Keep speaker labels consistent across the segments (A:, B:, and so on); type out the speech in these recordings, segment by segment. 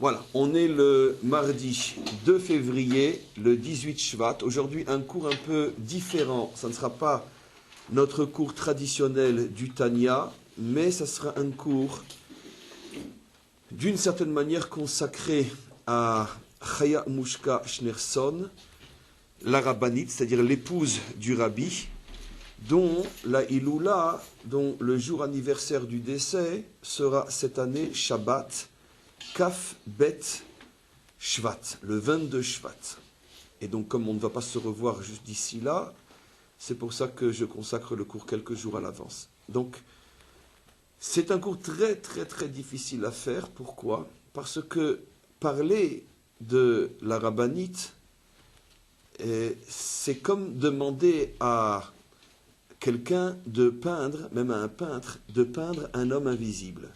A: Voilà, on est le mardi 2 février, le 18 Shvat. Aujourd'hui, un cours un peu différent. Ça ne sera pas notre cours traditionnel du Tanya, mais ça sera un cours d'une certaine manière consacré à Chaya Mushka Schneerson, la rabbinite, c'est-à-dire l'épouse du rabbi, dont la Iloula, dont le jour anniversaire du décès sera cette année Shabbat, Kaf Bet Shvat, le 22 Shvat. Et donc, comme on ne va pas se revoir juste d'ici là, c'est pour ça que je consacre le cours quelques jours à l'avance. Donc, c'est un cours très, très, très difficile à faire. Pourquoi? Parce que parler de la rabbinite, c'est comme demander à quelqu'un de peindre, même à un peintre, de peindre un homme invisible.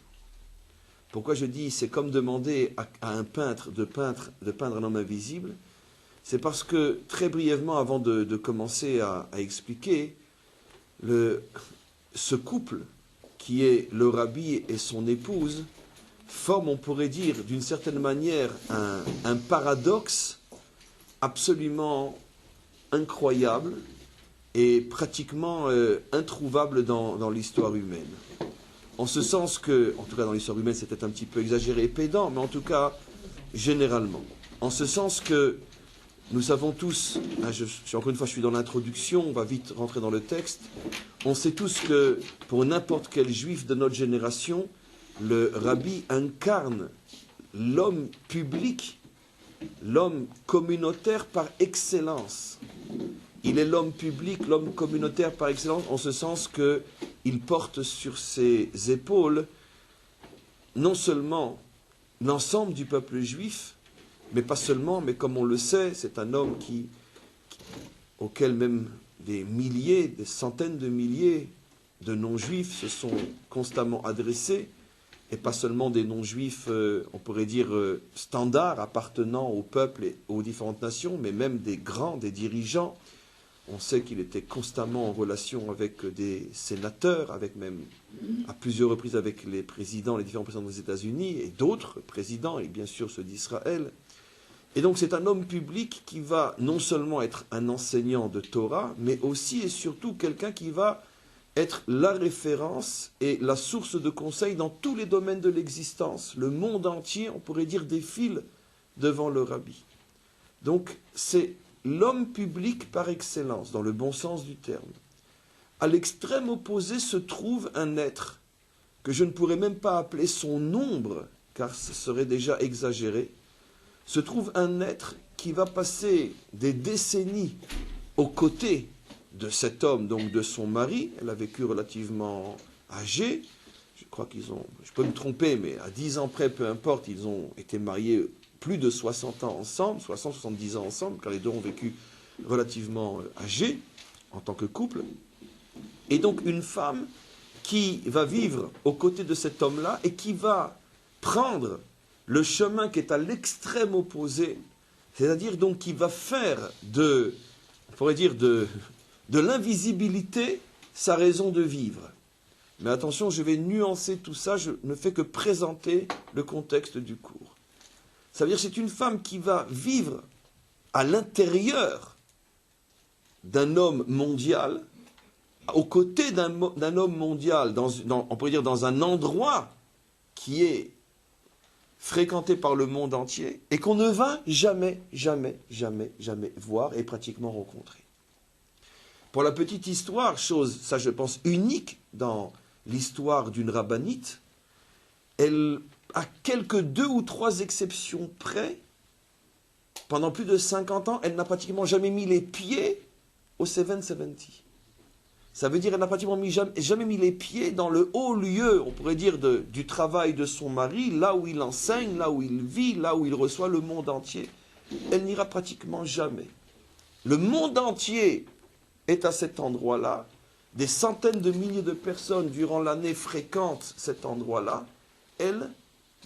A: Pourquoi je dis c'est comme demander à un peintre de peindre un homme invisible? C'est parce que, très brièvement, avant de commencer à expliquer, ce couple, qui est le rabbi et son épouse, forme, on pourrait dire, d'une certaine manière, un paradoxe absolument incroyable et pratiquement introuvable dans l'histoire humaine. En ce sens que, en tout cas dans l'histoire humaine, c'est peut-être un petit peu exagéré et pédant, mais en tout cas, généralement. En ce sens que nous savons tous, encore une fois, je suis dans l'introduction, on va vite rentrer dans le texte, on sait tous que pour n'importe quel juif de notre génération, le rabbi incarne l'homme public, l'homme communautaire par excellence. Il est l'homme public, l'homme communautaire par excellence, en ce sens qu'il porte sur ses épaules non seulement l'ensemble du peuple juif, mais pas seulement, mais comme on le sait, c'est un homme auquel même des milliers, des centaines de milliers de non-juifs se sont constamment adressés, et pas seulement des non-juifs, on pourrait dire, standards, appartenant au peuple et aux différentes nations, mais même des grands, des dirigeants. On sait qu'il était constamment en relation avec des sénateurs, avec même à plusieurs reprises avec les présidents, les différents présidents des États-Unis et d'autres présidents, et bien sûr ceux d'Israël. Et donc c'est un homme public qui va non seulement être un enseignant de Torah, mais aussi et surtout quelqu'un qui va être la référence et la source de conseil dans tous les domaines de l'existence. Le monde entier, on pourrait dire, défile devant le rabbi. Donc c'est l'homme public par excellence, dans le bon sens du terme. À l'extrême opposé se trouve un être que je ne pourrais même pas appeler son ombre, car ce serait déjà exagéré. Se trouve un être qui va passer des décennies aux côtés de cet homme, donc de son mari. Elle a vécu relativement âgée. Je crois qu'ils ont, je peux me tromper, mais à 10 ans près, peu importe, ils ont été mariés plus de 60 ans ensemble, 60-70 ans ensemble, car les deux ont vécu relativement âgés en tant que couple. Et donc une femme qui va vivre aux côtés de cet homme-là et qui va prendre le chemin qui est à l'extrême opposé, c'est-à-dire donc qui va faire on pourrait dire de l'invisibilité sa raison de vivre. Mais attention, je vais nuancer tout ça, je ne fais que présenter le contexte du cours. Ça veut dire que c'est une femme qui va vivre à l'intérieur d'un homme mondial, aux côtés d'un homme mondial, on pourrait dire dans un endroit qui est fréquenté par le monde entier et qu'on ne va jamais, jamais, jamais, jamais voir et pratiquement rencontrer. Pour la petite histoire, chose, ça je pense, unique dans l'histoire d'une rabbinite, elle, à quelques 2 ou 3 exceptions près, pendant plus de 50 ans, elle n'a pratiquement jamais mis les pieds au 770. Ça veut dire qu'elle n'a pratiquement jamais mis les pieds dans le haut lieu, on pourrait dire, du travail de son mari, là où il enseigne, là où il vit, là où il reçoit le monde entier. Elle n'ira pratiquement jamais. Le monde entier est à cet endroit-là. Des centaines de milliers de personnes durant l'année fréquentent cet endroit-là. Elle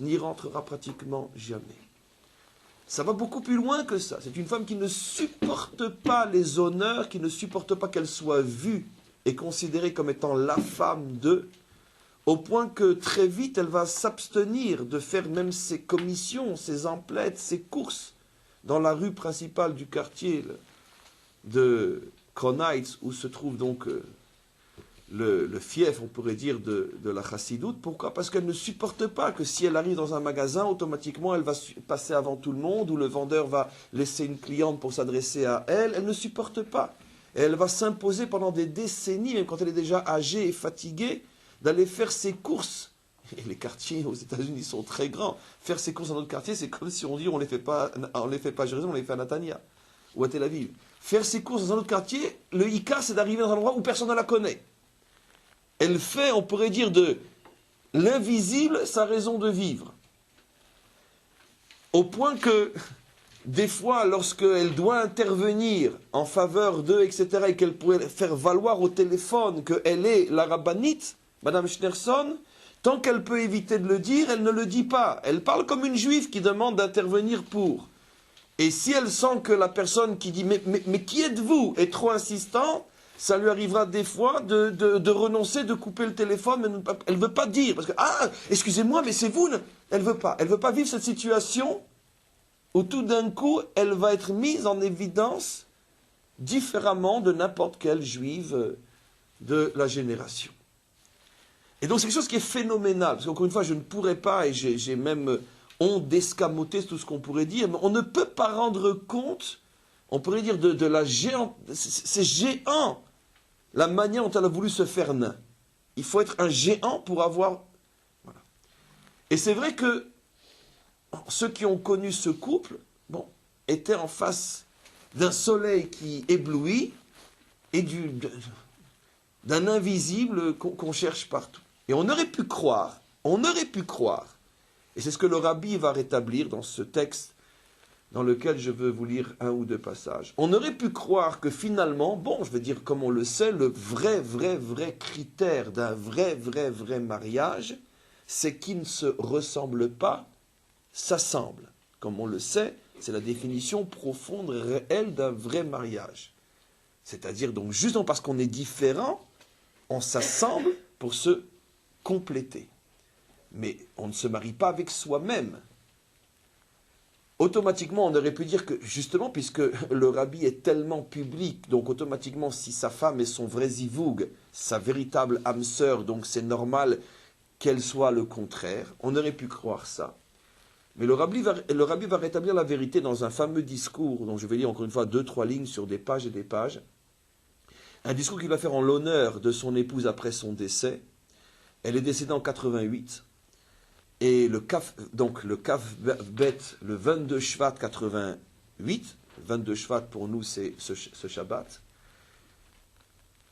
A: n'y rentrera pratiquement jamais. Ça va beaucoup plus loin que ça. C'est une femme qui ne supporte pas les honneurs, qui ne supporte pas qu'elle soit vue et considérée comme étant la femme d'eux, au point que très vite, elle va s'abstenir de faire même ses commissions, ses emplettes, ses courses dans la rue principale du quartier de Kronheitz, où se trouve donc le fief, on pourrait dire, de la chassidoute. Pourquoi? Parce qu'elle ne supporte pas que si elle arrive dans un magasin, automatiquement, elle va passer avant tout le monde, ou le vendeur va laisser une cliente pour s'adresser à elle. Elle ne supporte pas. Et elle va s'imposer pendant des décennies, même quand elle est déjà âgée et fatiguée, d'aller faire ses courses. Et les quartiers aux États-Unis sont très grands. Faire ses courses dans notre quartier, c'est comme si on dit on les fait pas à Jérusalem, on les fait à Natania ou à Tel Aviv. Faire ses courses dans un autre quartier, le Ika, c'est d'arriver dans un endroit où personne ne la connaît. Elle fait, on pourrait dire, de l'invisible sa raison de vivre. Au point que, des fois, lorsqu'elle doit intervenir en faveur d'eux, etc., et qu'elle pourrait faire valoir au téléphone qu'elle est la rabbinite, Madame Schneerson, tant qu'elle peut éviter de le dire, elle ne le dit pas. Elle parle comme une juive qui demande d'intervenir pour. Et si elle sent que la personne qui dit mais qui êtes-vous est trop insistant, ça lui arrivera des fois de renoncer, de couper le téléphone, mais elle ne veut pas dire. Parce que, ah, excusez-moi, mais c'est vous. Elle ne veut pas. Elle ne veut pas vivre cette situation où tout d'un coup, elle va être mise en évidence différemment de n'importe quelle juive de la génération. Et donc c'est quelque chose qui est phénoménal. Parce qu'encore une fois, je ne pourrais pas, et j'ai même honte d'escamoter tout ce qu'on pourrait dire, mais on ne peut pas rendre compte, on pourrait dire, de la géante. C'est géant. La manière dont elle a voulu se faire nain. Il faut être un géant pour avoir... Voilà. Et c'est vrai que ceux qui ont connu ce couple, bon, étaient en face d'un soleil qui éblouit et d'un invisible qu'on cherche partout. Et on aurait pu croire, et c'est ce que le rabbi va rétablir dans ce texte, dans lequel je veux vous lire un ou deux passages. On aurait pu croire que finalement, bon, je veux dire, comme on le sait, le vrai critère d'un vrai mariage, c'est qu'ils ne se ressemblent pas, s'assemblent. Comme on le sait, c'est la définition profonde, réelle d'un vrai mariage. C'est-à-dire, donc, justement parce qu'on est différent, on s'assemble pour se compléter. Mais on ne se marie pas avec soi-même. Automatiquement, on aurait pu dire que, justement, puisque le rabbi est tellement public, donc automatiquement, si sa femme est son vrai zivoug, sa véritable âme sœur, donc c'est normal qu'elle soit le contraire, on aurait pu croire ça. Mais le rabbi va rétablir la vérité dans un fameux discours, dont je vais lire encore une fois 2-3 lignes sur des pages et des pages. Un discours qu'il va faire en l'honneur de son épouse après son décès. Elle est décédée en 88. Et le Kaf Bet, le 22 Shvat 88, 22 Shvat pour nous c'est ce Shabbat,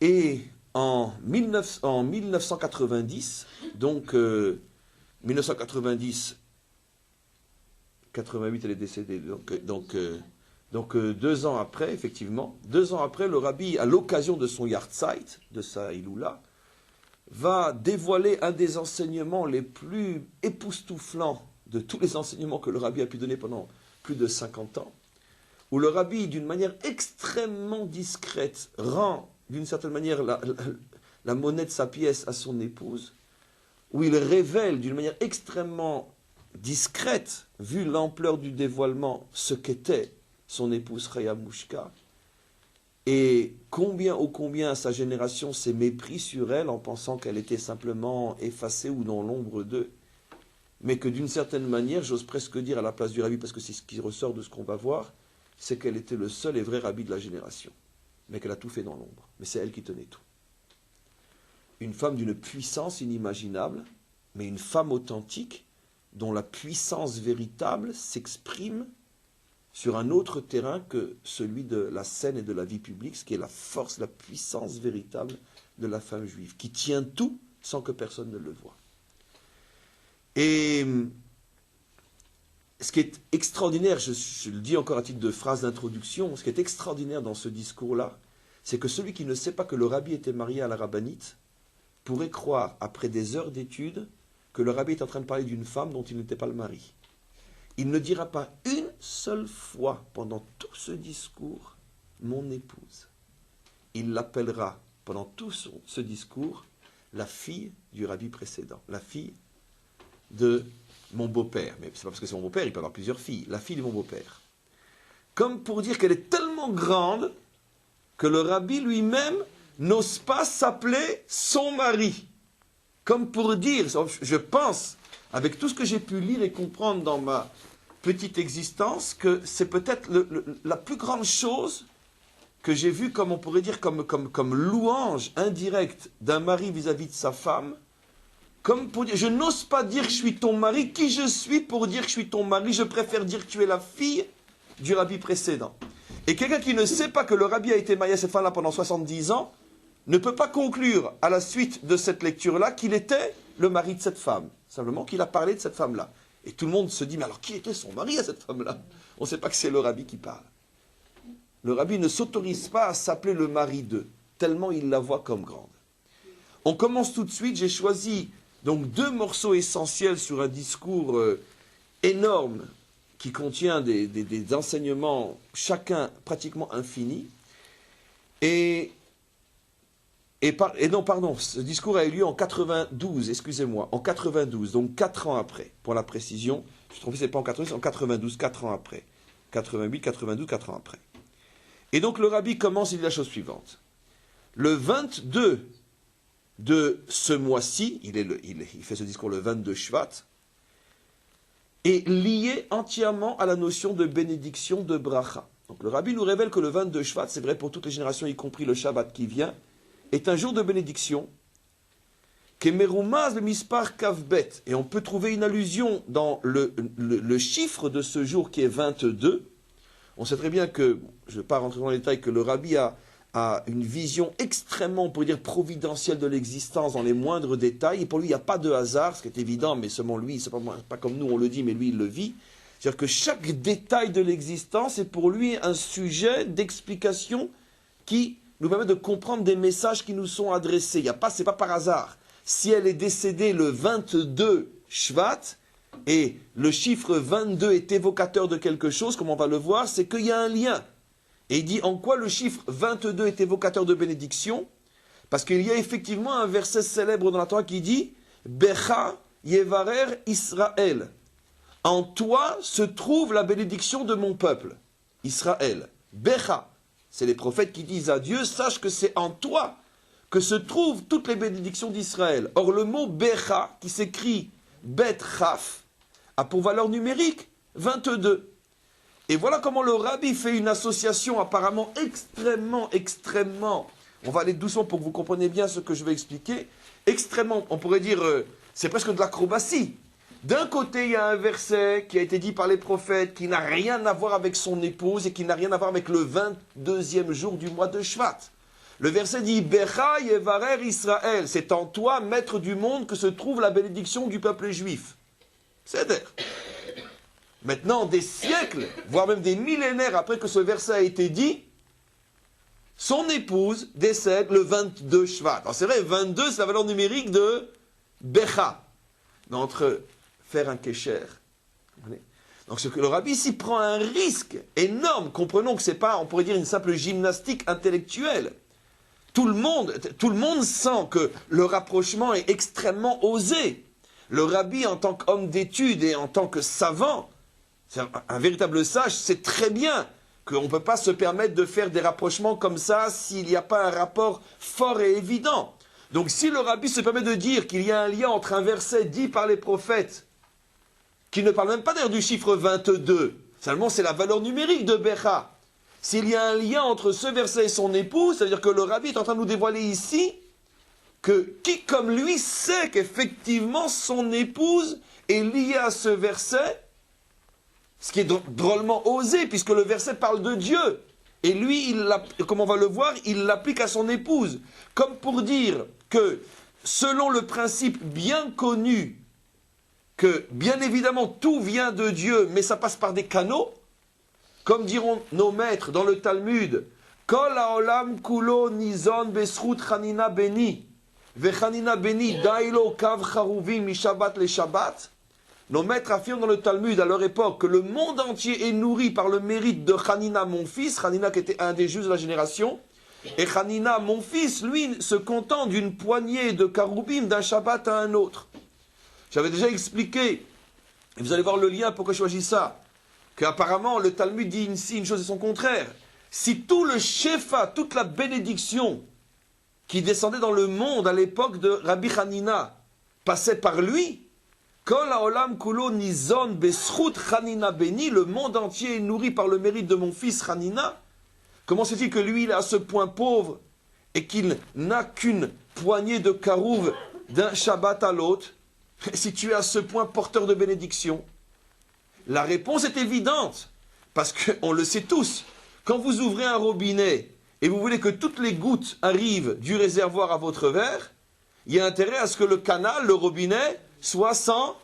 A: et en 1990, donc 1990, 88 elle est décédée, donc 2 ans après, effectivement, 2 ans après, le rabbi, à l'occasion de son Yartzeit, de sa Iloula, va dévoiler un des enseignements les plus époustouflants de tous les enseignements que le rabbi a pu donner pendant plus de 50 ans, où le rabbi, d'une manière extrêmement discrète, rend d'une certaine manière la monnaie de sa pièce à son épouse, où il révèle d'une manière extrêmement discrète, vu l'ampleur du dévoilement, ce qu'était son épouse Chaya Mouchka, et combien sa génération s'est mépris sur elle en pensant qu'elle était simplement effacée ou dans l'ombre d'eux. Mais que d'une certaine manière, j'ose presque dire à la place du rabbi, parce que c'est ce qui ressort de ce qu'on va voir, c'est qu'elle était le seul et vrai rabbi de la génération. Mais qu'elle a tout fait dans l'ombre. Mais c'est elle qui tenait tout. Une femme d'une puissance inimaginable, mais une femme authentique, dont la puissance véritable s'exprime sur un autre terrain que celui de la scène et de la vie publique, ce qui est la force, la puissance véritable de la femme juive, qui tient tout sans que personne ne le voie. Et ce qui est extraordinaire, je le dis encore à titre de phrase d'introduction, ce qui est extraordinaire dans ce discours-là, c'est que celui qui ne sait pas que le rabbi était marié à la rabbinite pourrait croire, après des heures d'études, que le rabbi est en train de parler d'une femme dont il n'était pas le mari. Il ne dira pas une seule fois pendant tout ce discours « mon épouse ». Il l'appellera pendant tout ce discours la fille du rabbi précédent, la fille de mon beau-père. Mais c'est pas parce que c'est mon beau-père, il peut avoir plusieurs filles. La fille de mon beau-père. Comme pour dire qu'elle est tellement grande que le rabbi lui-même n'ose pas s'appeler son mari. Comme pour dire, je pense, avec tout ce que j'ai pu lire et comprendre dans ma petite existence, que c'est peut-être la plus grande chose que j'ai vue, comme on pourrait dire, comme louange indirecte d'un mari vis-à-vis de sa femme. Comme pour dire, je n'ose pas dire que je suis ton mari. Qui je suis pour dire que je suis ton mari? Je préfère dire que tu es la fille du rabbi précédent. Et quelqu'un qui ne sait pas que le rabbi a été marié à cette femme-là pendant 70 ans, ne peut pas conclure à la suite de cette lecture-là qu'il était le mari de cette femme. Simplement qu'il a parlé de cette femme-là. Et tout le monde se dit, mais alors qui était son mari à cette femme-là? On ne sait pas que c'est le rabbi qui parle. Le rabbi ne s'autorise pas à s'appeler le mari d'eux, tellement il la voit comme grande. On commence tout de suite, j'ai choisi donc 2 morceaux essentiels sur un discours énorme qui contient des enseignements, chacun pratiquement infinis. Ce discours a eu lieu en 92, excusez-moi, en 92, donc 4 ans après, pour la précision. Je me suis trompé, c'est pas en 92, c'est en 92, 4 ans après. 88, 92, 4 ans après. Et donc le rabbi commence, il dit la chose suivante. Le 22 de ce mois-ci, il fait ce discours le 22 Shvat, est lié entièrement à la notion de bénédiction de bracha. Donc le rabbi nous révèle que le 22 Shvat, c'est vrai pour toutes les générations, y compris le Shabbat qui vient, est un jour de bénédiction, Kemerumaz le mispar kavbet, et on peut trouver une allusion dans le chiffre de ce jour qui est 22. On sait très bien que, je ne vais pas rentrer dans les détails, que le rabbi a une vision extrêmement, on pourrait dire, providentielle de l'existence dans les moindres détails, et pour lui, il n'y a pas de hasard, ce qui est évident, mais seulement lui, c'est pas comme nous on le dit, mais lui, il le vit. C'est-à-dire que chaque détail de l'existence est pour lui un sujet d'explication qui nous permet de comprendre des messages qui nous sont adressés. C'est pas par hasard. Si elle est décédée le 22 Shvat, et le chiffre 22 est évocateur de quelque chose, comme on va le voir, c'est qu'il y a un lien. Et il dit en quoi le chiffre 22 est évocateur de bénédiction? Parce qu'il y a effectivement un verset célèbre dans la Torah qui dit Becha Yevarer Israël. En toi se trouve la bénédiction de mon peuple, Israël. Becha. C'est les prophètes qui disent à Dieu, sache que c'est en toi que se trouvent toutes les bénédictions d'Israël. Or le mot Becha, qui s'écrit Bet Chaf, a pour valeur numérique 22. Et voilà comment le rabbi fait une association apparemment extrêmement, on va aller doucement pour que vous compreniez bien ce que je vais expliquer, extrêmement, on pourrait dire, c'est presque de l'acrobatie. D'un côté, il y a un verset qui a été dit par les prophètes, qui n'a rien à voir avec son épouse et qui n'a rien à voir avec le 22e jour du mois de Shvat. Le verset dit, Becha Yevarer Israël, c'est en toi, maître du monde, que se trouve la bénédiction du peuple juif. C'est-à-dire, maintenant, des siècles, voire même des millénaires après que ce verset a été dit, son épouse décède le 22 Shvat. Alors c'est vrai, 22, c'est la valeur numérique de Becha. Mais entre faire un kécher. Donc ce que le rabbi ici prend un risque énorme. Comprenons que ce n'est pas, on pourrait dire, une simple gymnastique intellectuelle. Tout le monde sent que le rapprochement est extrêmement osé. Le rabbi, en tant qu'homme d'étude et en tant que savant, c'est un véritable sage, sait très bien qu'on ne peut pas se permettre de faire des rapprochements comme ça s'il n'y a pas un rapport fort et évident. Donc si le rabbi se permet de dire qu'il y a un lien entre un verset dit par les prophètes, qui ne parle même pas d'ailleurs du chiffre 22, seulement c'est la valeur numérique de Becha. S'il y a un lien entre ce verset et son épouse, c'est-à-dire que le rabbi est en train de nous dévoiler ici que qui comme lui sait qu'effectivement son épouse est liée à ce verset, ce qui est drôlement osé puisque le verset parle de Dieu. Et lui, comme on va le voir, il l'applique à son épouse. Comme pour dire que, selon le principe bien connu, que bien évidemment tout vient de Dieu, mais ça passe par des canaux, comme diront nos maîtres dans le Talmud, Kol haolam kulo nizon besrut chanina beni, vechanina beni dailo kav charuvim mi shabbat le shabbat. Nos maîtres affirment dans le Talmud à leur époque que le monde entier est nourri par le mérite de Hanina, mon fils, Hanina qui était un des juges de la génération, Et Hanina, mon fils, lui, se contente d'une poignée de Karoubim d'un Shabbat à un autre. J'avais déjà expliqué, et vous allez voir le lien pourquoi je choisis ça, qu'apparemment le Talmud dit ici une chose et son contraire. Si tout le Shefa, toute la bénédiction qui descendait dans le monde à l'époque de Rabbi Hanina passait par lui, Kol haolam kulo nizon beschut Hanina beni, le monde entier est nourri par le mérite de mon fils Hanina. Comment se fait-il que lui, il est à ce point pauvre et qu'il n'a qu'une poignée de karouv d'un Shabbat à l'autre, si tu es à ce point porteur de bénédiction? La réponse est évidente, parce qu'on le sait tous. Quand vous ouvrez un robinet et vous voulez que toutes les gouttes arrivent du réservoir à votre verre, il y a intérêt à ce que le canal, le robinet, soit sans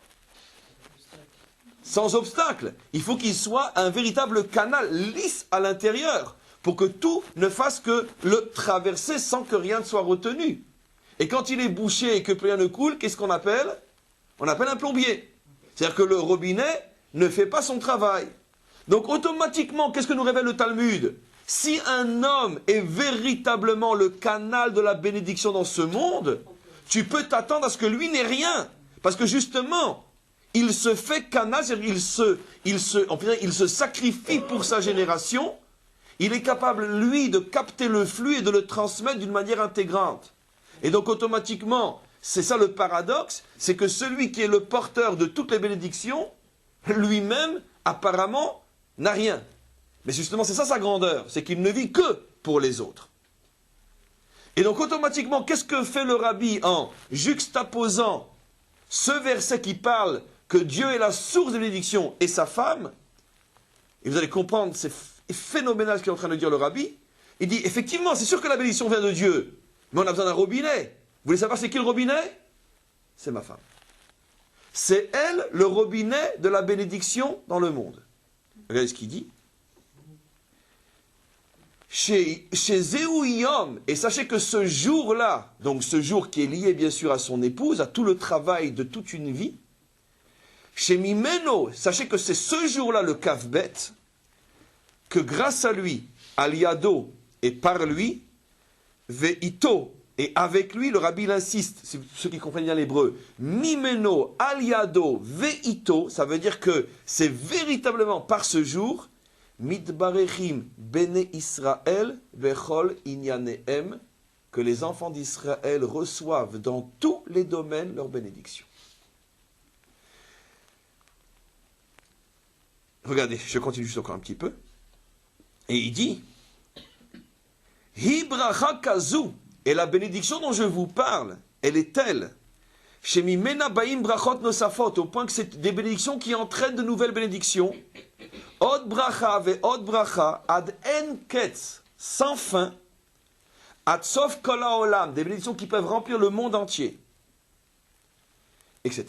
A: obstacle. Il faut qu'il soit un véritable canal lisse à l'intérieur, pour que tout ne fasse que le traverser sans que rien ne soit retenu. Et quand il est bouché et que rien ne coule, qu'est-ce qu'on appelle? On appelle un plombier. C'est-à-dire que le robinet ne fait pas son travail. Donc automatiquement, qu'est-ce que nous révèle le Talmud? Si un homme est véritablement le canal de la bénédiction dans ce monde, tu peux t'attendre à ce que lui n'ait rien. Parce que justement, il se fait canal, c'est-à-dire il se sacrifie pour sa génération. Il est capable, lui, de capter le flux et de le transmettre d'une manière intégrante. Et donc, automatiquement, c'est ça le paradoxe, c'est que celui qui est le porteur de toutes les bénédictions, lui-même, apparemment, n'a rien. Mais justement, c'est ça sa grandeur, c'est qu'il ne vit que pour les autres. Et donc, automatiquement, qu'est-ce que fait le rabbi en juxtaposant ce verset qui parle que Dieu est la source des bénédictions et sa femme? Et vous allez comprendre, c'est phénoménal ce qu'est en train de dire le rabbi. Il dit, effectivement, c'est sûr que la bénédiction vient de Dieu, mais on a besoin d'un robinet. Vous voulez savoir c'est qui le robinet? C'est ma femme. C'est elle le robinet de la bénédiction dans le monde. Regardez ce qu'il dit. Chez Zéouïom, et sachez que ce jour-là, donc ce jour qui est lié bien sûr à son épouse, à tout le travail de toute une vie, chez Mimeno, sachez que c'est ce jour-là le Kavbet, que grâce à lui, Aliado et par lui, Veito, et avec lui, le rabbi insiste, ceux qui comprennent bien l'hébreu, Mimeno, Aliado, Veito, ça veut dire que c'est véritablement par ce jour, Mitbarechim Bene Israël, Vechol Inyanehem, que les enfants d'Israël reçoivent dans tous les domaines leur bénédiction. Regardez, je continue juste encore un petit peu. Et il dit, Hibracha kazu, et la bénédiction dont je vous parle, elle est telle, Shemi mena baim brachot nosafot, au point que c'est des bénédictions qui entraînent de nouvelles bénédictions, od bracha ve od bracha, ad en ketz, sans fin, ad sof kol haolam, des bénédictions qui peuvent remplir le monde entier, etc.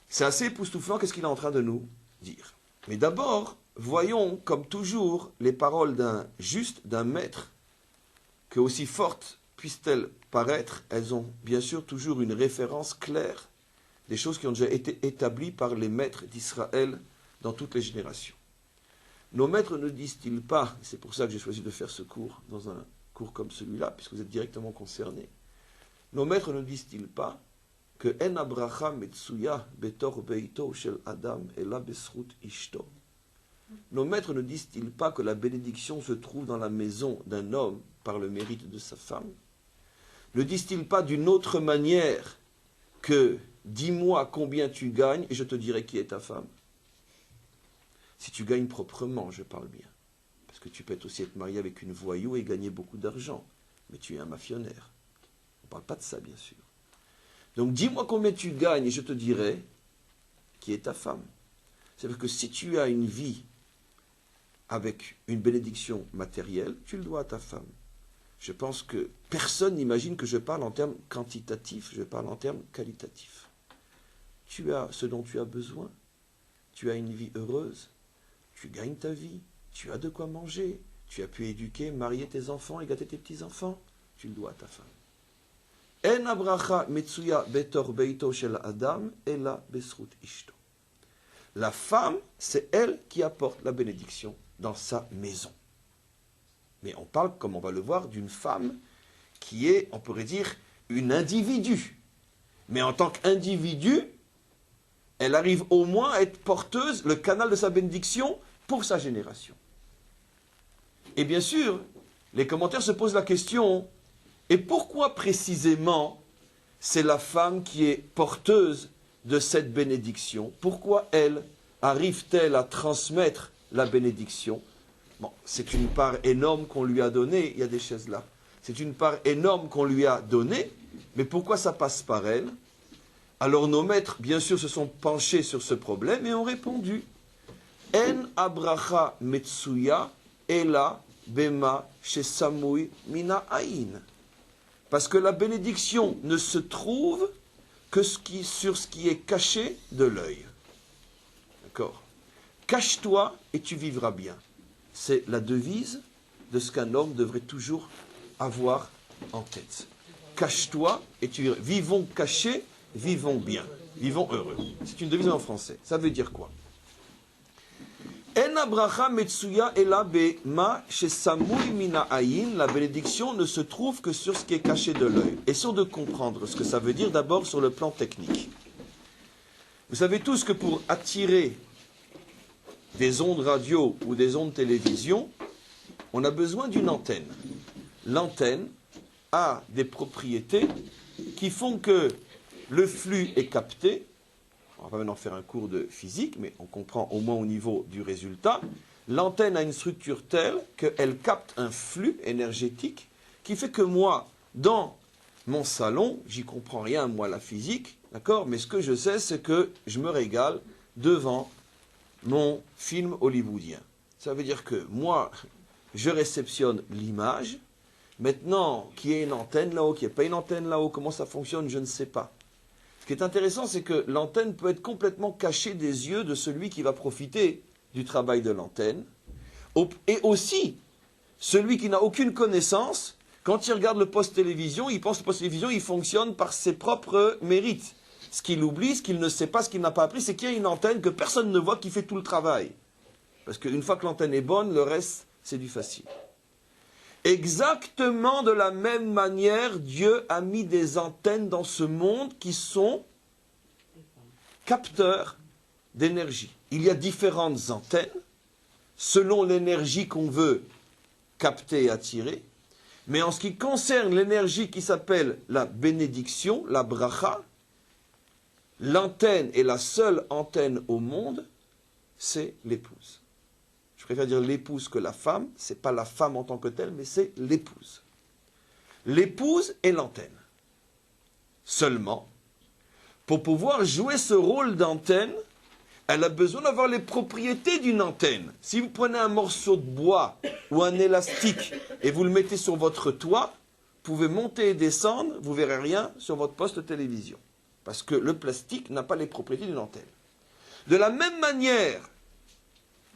A: C'est assez époustouflant, qu'est-ce qu'il est en train de nous dire. Mais d'abord, voyons, comme toujours, les paroles d'un juste, d'un maître, que aussi fortes puissent-elles paraître, elles ont bien sûr toujours une référence claire des choses qui ont déjà été établies par les maîtres d'Israël dans toutes les générations. Nos maîtres ne disent-ils pas, c'est pour ça que j'ai choisi de faire ce cours dans un cours comme celui-là, puisque vous êtes directement concernés, nos maîtres ne disent-ils pas que En abracha metsuya betor beito shel adam ela besrut ishto. Nos maîtres ne disent-ils pas que la bénédiction se trouve dans la maison d'un homme par le mérite de sa femme? Ne disent-ils pas d'une autre manière que dis-moi combien tu gagnes et je te dirai qui est ta femme? Si tu gagnes proprement, je parle bien. Parce que tu peux aussi être marié avec une voyou et gagner beaucoup d'argent. Mais tu es un mafionnaire. On ne parle pas de ça, bien sûr. Donc dis-moi combien tu gagnes et je te dirai qui est ta femme. C'est-à-dire que si tu as une vie avec une bénédiction matérielle, tu le dois à ta femme. Je pense que personne n'imagine que je parle en termes quantitatifs, je parle en termes qualitatifs. Tu as ce dont tu as besoin, tu as une vie heureuse, tu gagnes ta vie, tu as de quoi manger, tu as pu éduquer, marier tes enfants et gâter tes petits-enfants, tu le dois à ta femme. En abracha metsuya betor beito shel adam ela besrut ishto. La femme, c'est elle qui apporte la bénédiction dans sa maison. Mais on parle, comme on va le voir, d'une femme qui est, on pourrait dire, une individu. Mais en tant qu'individu, elle arrive au moins à être porteuse, le canal de sa bénédiction pour sa génération. Et bien sûr, les commentaires se posent la question, et pourquoi précisément c'est la femme qui est porteuse de cette bénédiction? Pourquoi elle arrive-t-elle à transmettre la bénédiction? Bon, c'est une part énorme qu'on lui a donnée, il y a des chaises là. C'est une part énorme qu'on lui a donnée, mais pourquoi ça passe par elle? Alors nos maîtres, bien sûr, se sont penchés sur ce problème et ont répondu En abracha metsuya ela bema shesamui mina aïn. Parce que la bénédiction ne se trouve que sur ce qui est caché de l'œil. D'accord? Cache-toi et tu vivras bien. C'est la devise de ce qu'un homme devrait toujours avoir en tête. Cache-toi et tu vivras. Vivons cachés, vivons bien. Vivons heureux. C'est une devise en français. Ça veut dire quoi? La bénédiction ne se trouve que sur ce qui est caché de l'œil. Essayons de comprendre ce que ça veut dire d'abord sur le plan technique. Vous savez tous que pour attirer des ondes radio ou des ondes télévision, on a besoin d'une antenne. L'antenne a des propriétés qui font que le flux est capté. On va pas maintenant faire un cours de physique, mais on comprend au moins au niveau du résultat. L'antenne a une structure telle qu'elle capte un flux énergétique qui fait que moi, dans mon salon, j'y comprends rien, moi, la physique, d'accord? Mais ce que je sais, c'est que je me régale devant mon film hollywoodien. Ça veut dire que moi, je réceptionne l'image. Maintenant, qu'il y ait une antenne là-haut, qu'il n'y ait pas une antenne là-haut, comment ça fonctionne, je ne sais pas. Ce qui est intéressant, c'est que l'antenne peut être complètement cachée des yeux de celui qui va profiter du travail de l'antenne. Et aussi, celui qui n'a aucune connaissance, quand il regarde le poste télévision, il pense que le poste télévision, il fonctionne par ses propres mérites. Ce qu'il oublie, ce qu'il ne sait pas, ce qu'il n'a pas appris, c'est qu'il y a une antenne que personne ne voit qui fait tout le travail. Parce qu'une fois que l'antenne est bonne, le reste, c'est du facile. Exactement de la même manière, Dieu a mis des antennes dans ce monde qui sont capteurs d'énergie. Il y a différentes antennes, selon l'énergie qu'on veut capter et attirer. Mais en ce qui concerne l'énergie qui s'appelle la bénédiction, la bracha, l'antenne est la seule antenne au monde, c'est l'épouse. Je préfère dire l'épouse que la femme, ce n'est pas la femme en tant que telle, mais c'est l'épouse. L'épouse est l'antenne. Seulement, pour pouvoir jouer ce rôle d'antenne, elle a besoin d'avoir les propriétés d'une antenne. Si vous prenez un morceau de bois ou un élastique et vous le mettez sur votre toit, vous pouvez monter et descendre, vous ne verrez rien sur votre poste de télévision. Parce que le plastique n'a pas les propriétés d'une antenne. De la même manière,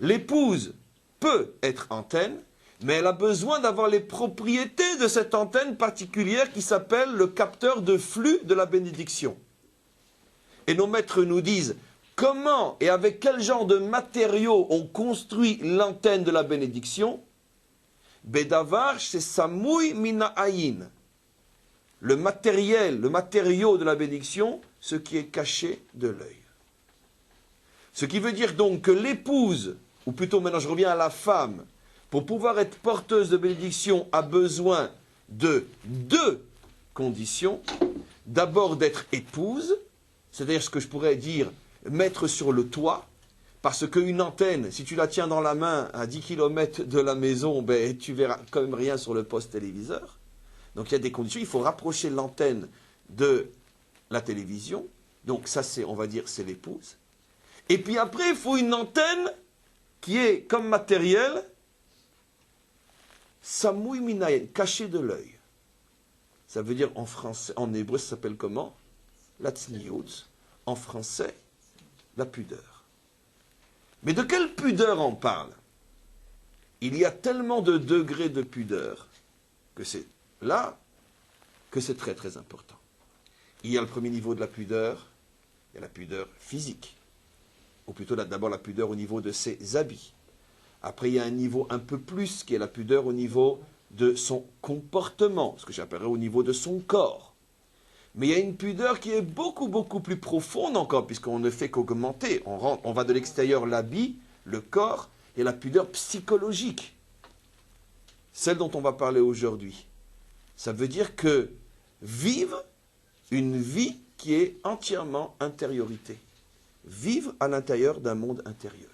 A: l'épouse peut être antenne, mais elle a besoin d'avoir les propriétés de cette antenne particulière qui s'appelle le capteur de flux de la bénédiction. Et nos maîtres nous disent comment et avec quel genre de matériaux on construit l'antenne de la bénédiction. Bedavar chez Samoui Mina Aïn. Le matériau de la bénédiction, ce qui est caché de l'œil. Ce qui veut dire donc que l'épouse, ou plutôt maintenant je reviens à la femme, pour pouvoir être porteuse de bénédiction, a besoin de deux conditions. D'abord d'être épouse, c'est-à-dire ce que je pourrais dire mettre sur le toit, parce qu'une antenne, si tu la tiens dans la main à 10 km de la maison, ben, tu verras quand même rien sur le poste téléviseur. Donc il y a des conditions, il faut rapprocher l'antenne de la télévision. Donc ça, c'est, on va dire, c'est l'épouse. Et puis après, il faut une antenne qui est comme matériel, Samoui Minayen, caché de l'œil. Ça veut dire en français, en hébreu, ça s'appelle comment? La tzniut. En français, la pudeur. Mais de quelle pudeur on parle? Il y a tellement de degrés de pudeur que c'est là que c'est très très important. Il y a le premier niveau de la pudeur, il y a la pudeur physique, ou plutôt d'abord la pudeur au niveau de ses habits. Après, il y a un niveau un peu plus, qui est la pudeur au niveau de son comportement, ce que j'appellerais au niveau de son corps. Mais il y a une pudeur qui est beaucoup, beaucoup plus profonde encore, puisqu'on ne fait qu'augmenter. On va de l'extérieur l'habit, le corps, et la pudeur psychologique. Celle dont on va parler aujourd'hui. Ça veut dire que vivre une vie qui est entièrement intériorité. Vivre à l'intérieur d'un monde intérieur.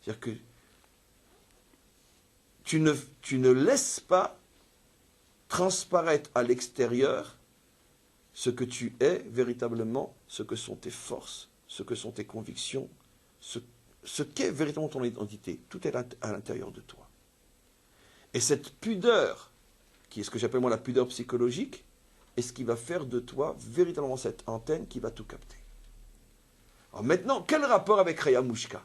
A: C'est-à-dire que tu ne laisses pas transparaître à l'extérieur ce que tu es véritablement, ce que sont tes forces, ce que sont tes convictions, ce qu'est véritablement ton identité. Tout est à l'intérieur de toi. Et cette pudeur, qui est ce que j'appelle moi la pudeur psychologique, est ce qui va faire de toi véritablement cette antenne qui va tout capter. Alors maintenant, quel rapport avec Chaya Mouchka?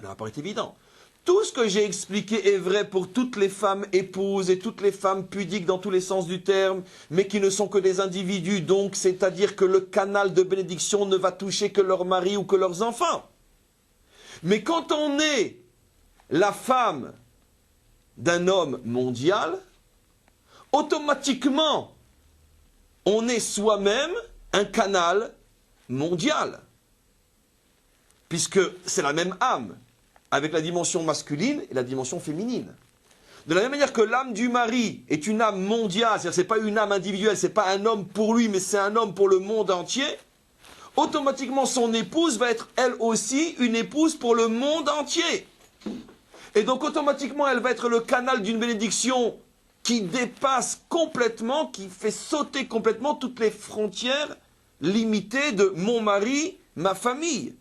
A: Le rapport est évident. Tout ce que j'ai expliqué est vrai pour toutes les femmes épouses et toutes les femmes pudiques dans tous les sens du terme, mais qui ne sont que des individus, donc c'est-à-dire que le canal de bénédiction ne va toucher que leur mari ou que leurs enfants. Mais quand on est la femme d'un homme mondial, automatiquement, on est soi-même un canal mondial. Puisque c'est la même âme, avec la dimension masculine et la dimension féminine. De la même manière que l'âme du mari est une âme mondiale, c'est-à-dire que ce n'est pas une âme individuelle, ce n'est pas un homme pour lui, mais c'est un homme pour le monde entier, automatiquement son épouse va être elle aussi une épouse pour le monde entier. Et donc automatiquement elle va être le canal d'une bénédiction qui dépasse complètement, qui fait sauter complètement toutes les frontières limitées de mon mari, ma famille.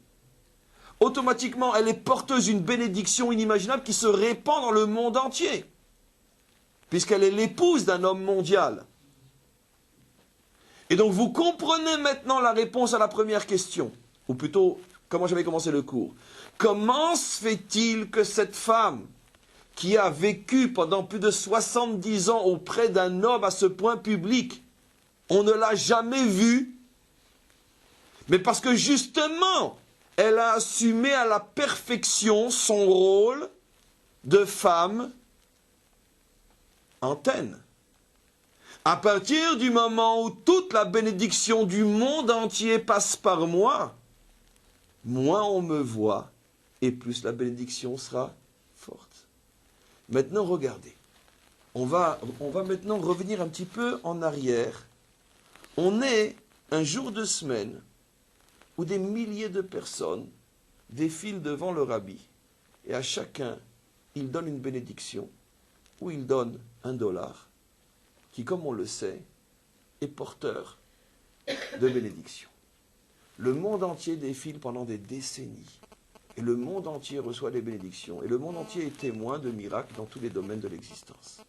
A: Automatiquement, elle est porteuse d'une bénédiction inimaginable qui se répand dans le monde entier, puisqu'elle est l'épouse d'un homme mondial. Et donc vous comprenez maintenant la réponse à la première question, ou plutôt, comment j'avais commencé le cours. Comment se fait-il que cette femme, qui a vécu pendant plus de 70 ans auprès d'un homme à ce point public, on ne l'a jamais vue, mais parce que justement, elle a assumé à la perfection son rôle de femme antenne. À partir du moment où toute la bénédiction du monde entier passe par moi, moins on me voit et plus la bénédiction sera forte. Maintenant, regardez. On va maintenant revenir un petit peu en arrière. On est un jour de semaine où des milliers de personnes défilent devant le rabbi, et à chacun, il donne une bénédiction, ou il donne $1, qui, comme on le sait, est porteur de bénédiction. Le monde entier défile pendant des décennies, et le monde entier reçoit des bénédictions, et le monde entier est témoin de miracles dans tous les domaines de l'existence.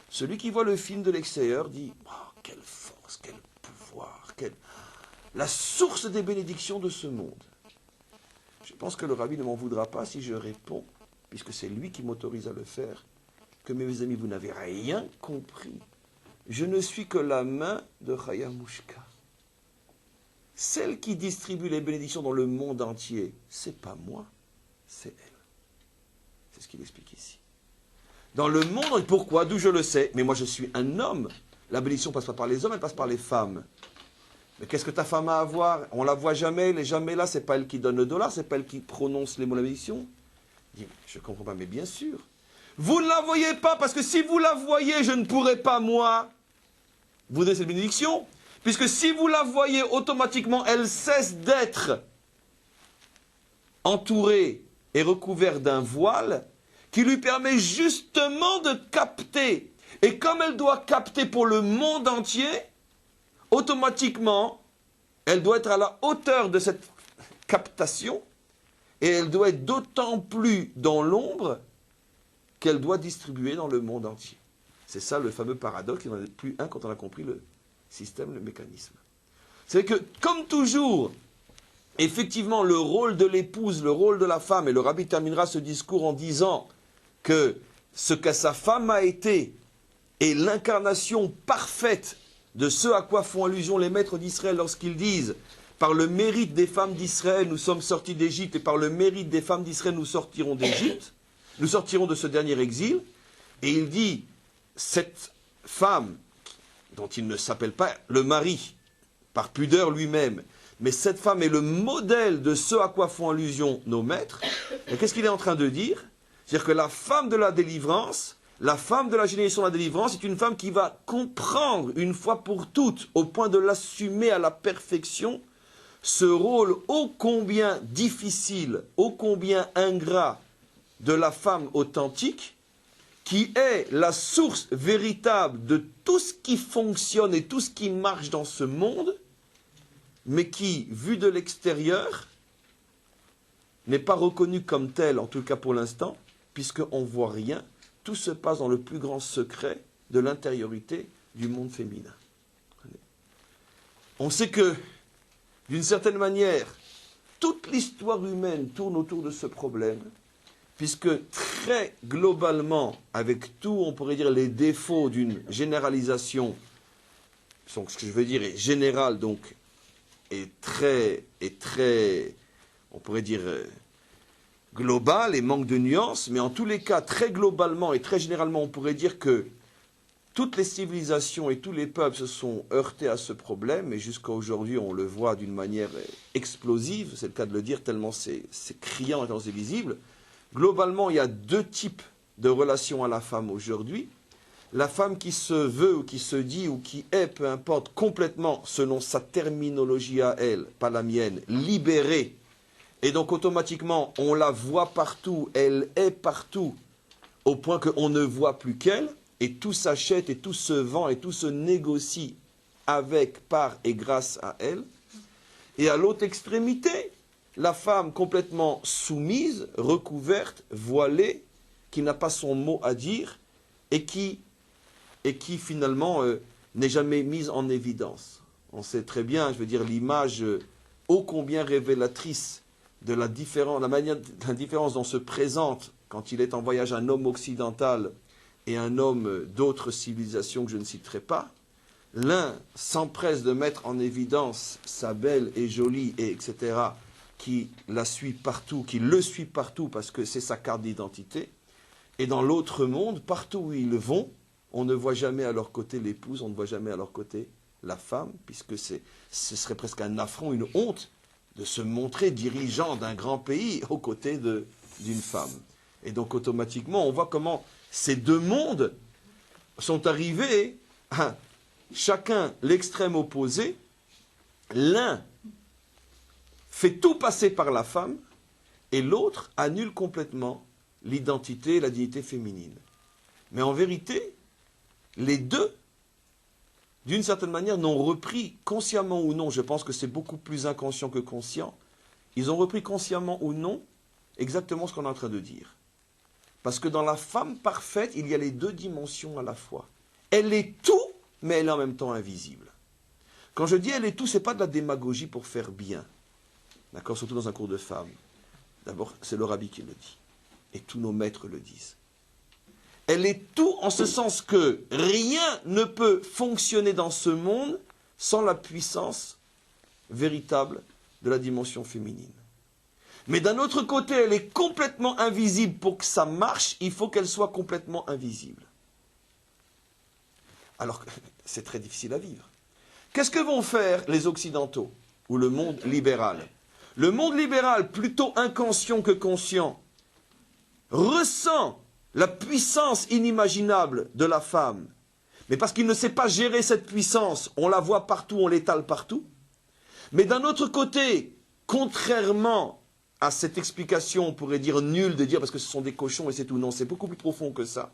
A: Celui qui voit le film de l'extérieur dit « Oh, quelle force, quel pouvoir, quelle... » La source des bénédictions de ce monde. Je pense que le rabbi ne m'en voudra pas si je réponds, puisque c'est lui qui m'autorise à le faire, que mes amis, vous n'avez rien compris. Je ne suis que la main de Chaya Mouchka. Celle qui distribue les bénédictions dans le monde entier, c'est pas moi, c'est elle. C'est ce qu'il explique ici. Dans le monde, pourquoi? D'où je le sais. Mais moi je suis un homme. La bénédiction passe pas par les hommes, elle passe par les femmes. Mais qu'est-ce que ta femme a à voir? On la voit jamais, elle n'est jamais là, c'est pas elle qui donne le $, c'est pas elle qui prononce les mots de la bénédiction. Je ne comprends pas, mais bien sûr. Vous ne la voyez pas, parce que si vous la voyez, je ne pourrais pas, moi, vous donner cette bénédiction. Puisque si vous la voyez, automatiquement, elle cesse d'être entourée et recouverte d'un voile qui lui permet justement de capter. Et comme elle doit capter pour le monde entier, automatiquement, elle doit être à la hauteur de cette captation et elle doit être d'autant plus dans l'ombre qu'elle doit distribuer dans le monde entier. C'est ça le fameux paradoxe, il n'en est plus un quand on a compris le système, le mécanisme. C'est que, comme toujours, effectivement, le rôle de l'épouse, le rôle de la femme, et le rabbi terminera ce discours en disant que ce que sa femme a été est l'incarnation parfaite de ce à quoi font allusion les maîtres d'Israël lorsqu'ils disent par le mérite des femmes d'Israël, nous sommes sortis d'Égypte, et par le mérite des femmes d'Israël, nous sortirons d'Égypte, nous sortirons de ce dernier exil. Et il dit, cette femme, dont il ne s'appelle pas le mari, par pudeur lui-même, mais cette femme est le modèle de ce à quoi font allusion nos maîtres. Et qu'est-ce qu'il est en train de dire? C'est-à-dire que la femme de la délivrance, la femme de la génération de la délivrance, est une femme qui va comprendre une fois pour toutes, au point de l'assumer à la perfection, ce rôle ô combien difficile, ô combien ingrat de la femme authentique, qui est la source véritable de tout ce qui fonctionne et tout ce qui marche dans ce monde, mais qui, vu de l'extérieur, n'est pas reconnue comme telle, en tout cas pour l'instant, puisqu'on ne voit rien. Tout se passe dans le plus grand secret de l'intériorité du monde féminin. On sait que, d'une certaine manière, toute l'histoire humaine tourne autour de ce problème, puisque très globalement, avec tout, on pourrait dire, les défauts d'une généralisation, donc ce que je veux dire est général, donc, est très, on pourrait dire, global et manque de nuances, mais en tous les cas, très globalement et très généralement, on pourrait dire que toutes les civilisations et tous les peuples se sont heurtés à ce problème, et jusqu'à aujourd'hui, on le voit d'une manière explosive, c'est le cas de le dire, tellement c'est criant et tellement c'est visible. Globalement, il y a deux types de relations à la femme aujourd'hui. La femme qui se veut ou qui se dit ou qui est, peu importe, complètement, selon sa terminologie à elle, pas la mienne, libérée. Et donc automatiquement, on la voit partout, elle est partout, au point qu'on ne voit plus qu'elle, et tout s'achète et tout se vend et tout se négocie avec, par et grâce à elle. Et à l'autre extrémité, la femme complètement soumise, recouverte, voilée, qui n'a pas son mot à dire et qui finalement n'est jamais mise en évidence. On sait très bien, je veux dire, l'image ô combien révélatrice de la différence dont se présente quand il est en voyage un homme occidental et un homme d'autres civilisations que je ne citerai pas. L'un s'empresse de mettre en évidence sa belle et jolie, et etc., qui la suit partout, qui le suit partout parce que c'est sa carte d'identité. Et dans l'autre monde, partout où ils vont, on ne voit jamais à leur côté l'épouse, on ne voit jamais à leur côté la femme, puisque ce serait presque un affront, une honte de se montrer dirigeant d'un grand pays aux côtés d'une femme. Et donc automatiquement, on voit comment ces deux mondes sont arrivés à chacun l'extrême opposé. L'un fait tout passer par la femme, et l'autre annule complètement l'identité et la dignité féminine. Mais en vérité, les deux, d'une certaine manière, n'ont repris, consciemment ou non, je pense que c'est beaucoup plus inconscient que conscient, ils ont repris consciemment ou non exactement ce qu'on est en train de dire. Parce que dans la femme parfaite, il y a les deux dimensions à la fois. Elle est tout, mais elle est en même temps invisible. Quand je dis elle est tout, ce n'est pas de la démagogie pour faire bien. D'accord, surtout dans un cours de femmes. D'abord, c'est le rabbi qui le dit. Et tous nos maîtres le disent. Elle est tout en ce sens que rien ne peut fonctionner dans ce monde sans la puissance véritable de la dimension féminine. Mais d'un autre côté, elle est complètement invisible. Pour que ça marche, il faut qu'elle soit complètement invisible. Alors que c'est très difficile à vivre. Qu'est-ce que vont faire les Occidentaux ou le monde libéral? Le monde libéral, plutôt inconscient que conscient, ressent la puissance inimaginable de la femme. Mais parce qu'il ne sait pas gérer cette puissance, on la voit partout, on l'étale partout. Mais d'un autre côté, contrairement à cette explication, on pourrait dire nulle, de dire parce que ce sont des cochons et c'est tout. Non, c'est beaucoup plus profond que ça.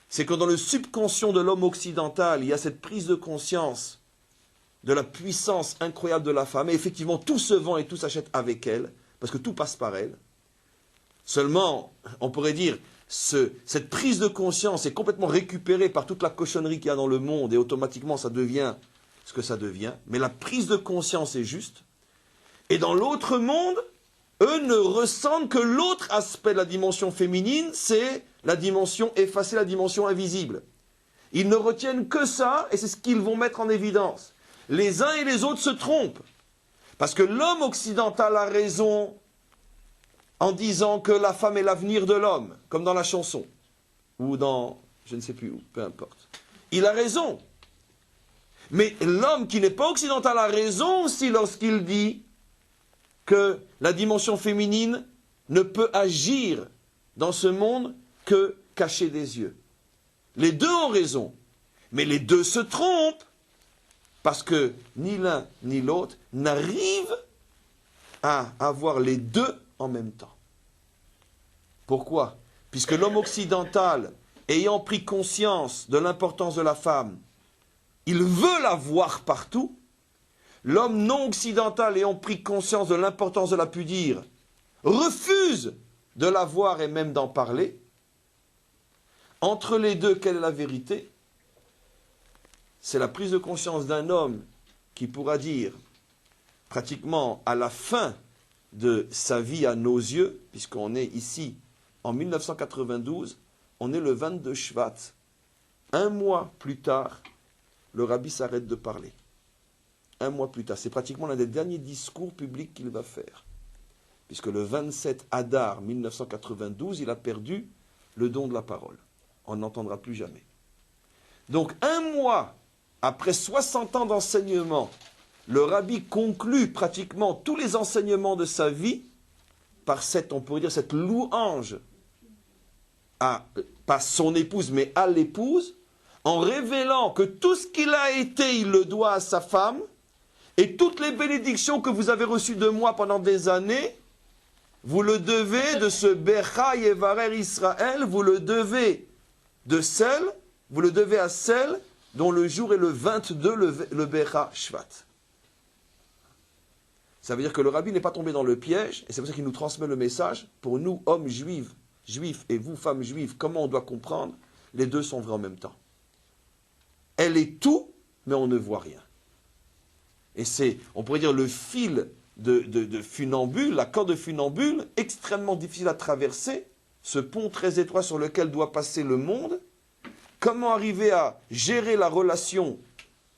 A: C'est que dans le subconscient de l'homme occidental, il y a cette prise de conscience de la puissance incroyable de la femme. Et effectivement, tout se vend et tout s'achète avec elle, parce que tout passe par elle. Seulement, on pourrait dire, cette prise de conscience est complètement récupérée par toute la cochonnerie qu'il y a dans le monde, et automatiquement, ça devient ce que ça devient. Mais la prise de conscience est juste. Et dans l'autre monde, eux ne ressentent que l'autre aspect de la dimension féminine, c'est la dimension effacée, la dimension invisible. Ils ne retiennent que ça, et c'est ce qu'ils vont mettre en évidence. Les uns et les autres se trompent. Parce que l'homme occidental a raison en disant que la femme est l'avenir de l'homme, comme dans la chanson, ou dans, je ne sais plus où, peu importe. Il a raison. Mais l'homme qui n'est pas occidental a raison aussi lorsqu'il dit que la dimension féminine ne peut agir dans ce monde que cacher des yeux. Les deux ont raison, mais les deux se trompent, parce que ni l'un ni l'autre n'arrivent à avoir les deux en même temps. Pourquoi? Puisque l'homme occidental, ayant pris conscience de l'importance de la femme, il veut la voir partout. L'homme non occidental, ayant pris conscience de l'importance de la pudeur, refuse de la voir et même d'en parler. Entre les deux, quelle est la vérité? C'est la prise de conscience d'un homme qui pourra dire, pratiquement à la fin de sa vie à nos yeux, puisqu'on est ici en 1992, on est le 22 Shvat. Un mois plus tard, le rabbi s'arrête de parler. Un mois plus tard. C'est pratiquement l'un des derniers discours publics qu'il va faire. Puisque le 27 Adar 1992, il a perdu le don de la parole. On n'entendra plus jamais. Donc un mois après 60 ans d'enseignement, le rabbi conclut pratiquement tous les enseignements de sa vie par cette, on pourrait dire, cette louange à, pas son épouse, mais à l'épouse, en révélant que tout ce qu'il a été, il le doit à sa femme, et toutes les bénédictions que vous avez reçues de moi pendant des années, vous le devez de ce Becha Yevarer Israël, vous le devez de celle, vous le devez à celle dont le jour est le 22, le Becha Shvat. Ça veut dire que le rabbi n'est pas tombé dans le piège, et c'est pour ça qu'il nous transmet le message. Pour nous, hommes juifs, et vous, femmes juives, comment on doit comprendre? Les deux sont vrais en même temps. Elle est tout, mais on ne voit rien. Et c'est, on pourrait dire, le fil de funambule, la corde de funambule, extrêmement difficile à traverser, ce pont très étroit sur lequel doit passer le monde. Comment arriver à gérer la relation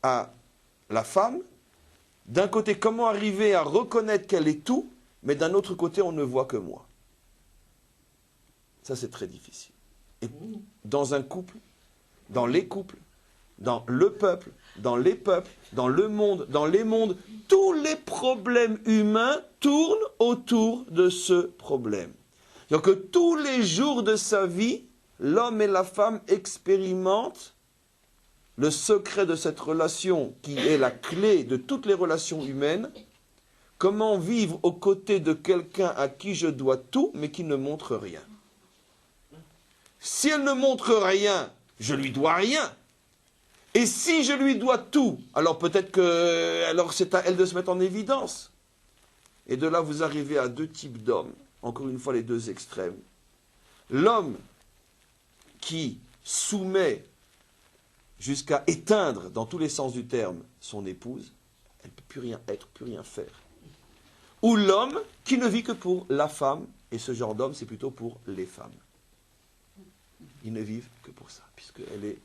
A: à la femme? D'un côté, comment arriver à reconnaître qu'elle est tout, mais d'un autre côté, on ne voit que moi. Ça, c'est très difficile. Et dans un couple, dans les couples, dans le peuple, dans les peuples, dans le monde, dans les mondes, tous les problèmes humains tournent autour de ce problème. Donc, tous les jours de sa vie, l'homme et la femme expérimentent le secret de cette relation qui est la clé de toutes les relations humaines. Comment vivre aux côtés de quelqu'un à qui je dois tout, mais qui ne montre rien. Si elle ne montre rien, je lui dois rien. Et si je lui dois tout, alors peut-être que alors c'est à elle de se mettre en évidence. Et de là, vous arrivez à deux types d'hommes, encore une fois les deux extrêmes. L'homme qui soumet jusqu'à éteindre, dans tous les sens du terme, son épouse, elle ne peut plus rien être, plus rien faire. Ou l'homme qui ne vit que pour la femme, et ce genre d'homme, c'est plutôt pour les femmes. Ils ne vivent que pour ça, puisqu'elle est...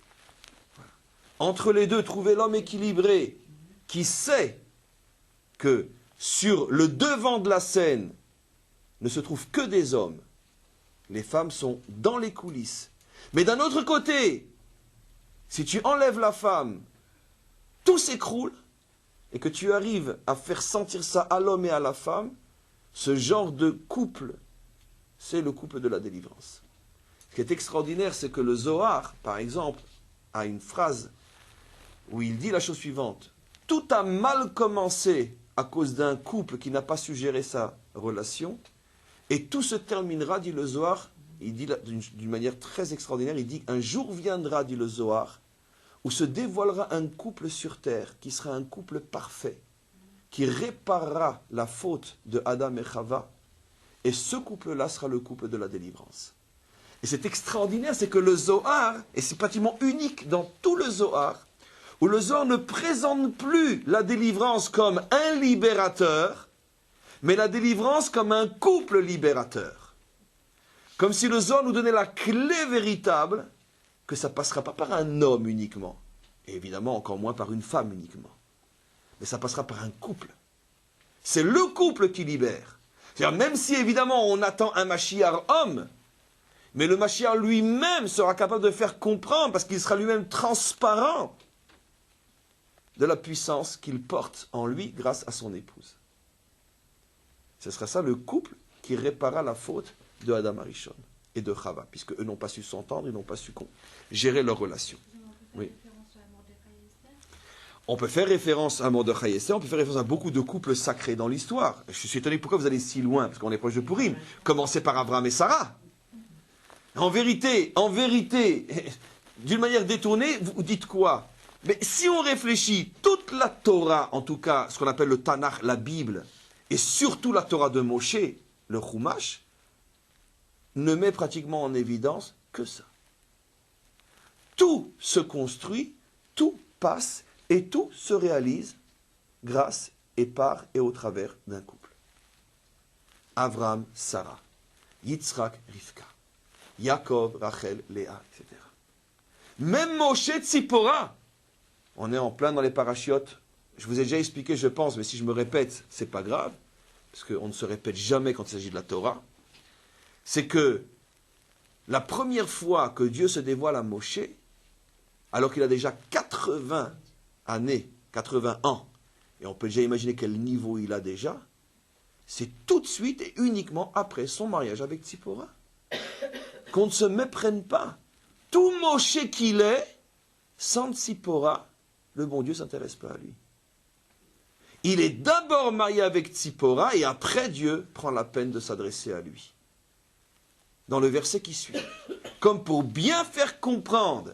A: Voilà. Entre les deux, trouvez l'homme équilibré, qui sait que sur le devant de la scène ne se trouvent que des hommes. Les femmes sont dans les coulisses. Mais d'un autre côté, si tu enlèves la femme, tout s'écroule, et que tu arrives à faire sentir ça à l'homme et à la femme, ce genre de couple, c'est le couple de la délivrance. Ce qui est extraordinaire, c'est que le Zohar, par exemple, a une phrase où il dit la chose suivante. Tout a mal commencé à cause d'un couple qui n'a pas su gérer sa relation, et tout se terminera, dit le Zohar, il dit d'une manière très extraordinaire, il dit « Un jour viendra, dit le Zohar, où se dévoilera un couple sur terre, qui sera un couple parfait, qui réparera la faute de Adam et Chava, et ce couple-là sera le couple de la délivrance. » Et c'est extraordinaire, c'est que le Zohar, et c'est pratiquement unique dans tout le Zohar, où le Zohar ne présente plus la délivrance comme un libérateur, mais la délivrance comme un couple libérateur. Comme si le Zohar nous donnait la clé véritable, que ça ne passera pas par un homme uniquement, et évidemment encore moins par une femme uniquement, mais ça passera par un couple. C'est le couple qui libère. C'est-à-dire, même si évidemment on attend un Mashiach homme, mais le Mashiach lui-même sera capable de faire comprendre, parce qu'il sera lui-même transparent de la puissance qu'il porte en lui grâce à son épouse. Ce sera ça le couple qui réparera la faute de Adam Arishon et de Chava, puisque eux n'ont pas su s'entendre, ils n'ont pas su gérer leur relation. Oui. On peut faire référence à Mordechai et Esther, on peut faire référence à beaucoup de couples sacrés dans l'histoire. Je suis étonné pourquoi vous allez si loin, parce qu'on est proche de Purim. Commencez par Abraham et Sarah. En vérité, d'une manière détournée, vous dites quoi? Mais si on réfléchit, toute la Torah, en tout cas, ce qu'on appelle le Tanakh, la Bible, et surtout la Torah de Moshe, le Chumash, ne met pratiquement en évidence que ça. Tout se construit, tout passe, et tout se réalise grâce et par et au travers d'un couple. Avraham, Sarah, Yitzhak, Rivka, Yaakov, Rachel, Léa, etc. Même Moshe, Tzipora, on est en plein dans les parachiotes. Je vous ai déjà expliqué, je pense, mais si je me répète, c'est pas grave, parce qu'on ne se répète jamais quand il s'agit de la Torah. C'est que la première fois que Dieu se dévoile à Moshe, alors qu'il a déjà 80 années, 80 ans, et on peut déjà imaginer quel niveau il a déjà, c'est tout de suite et uniquement après son mariage avec Tzipora. Qu'on ne se méprenne pas. Tout Moshe qu'il est, sans Tzipora, le bon Dieu ne s'intéresse pas à lui. Il est d'abord marié avec Tzipora et après Dieu prend la peine de s'adresser à lui. Dans le verset qui suit, comme pour bien faire comprendre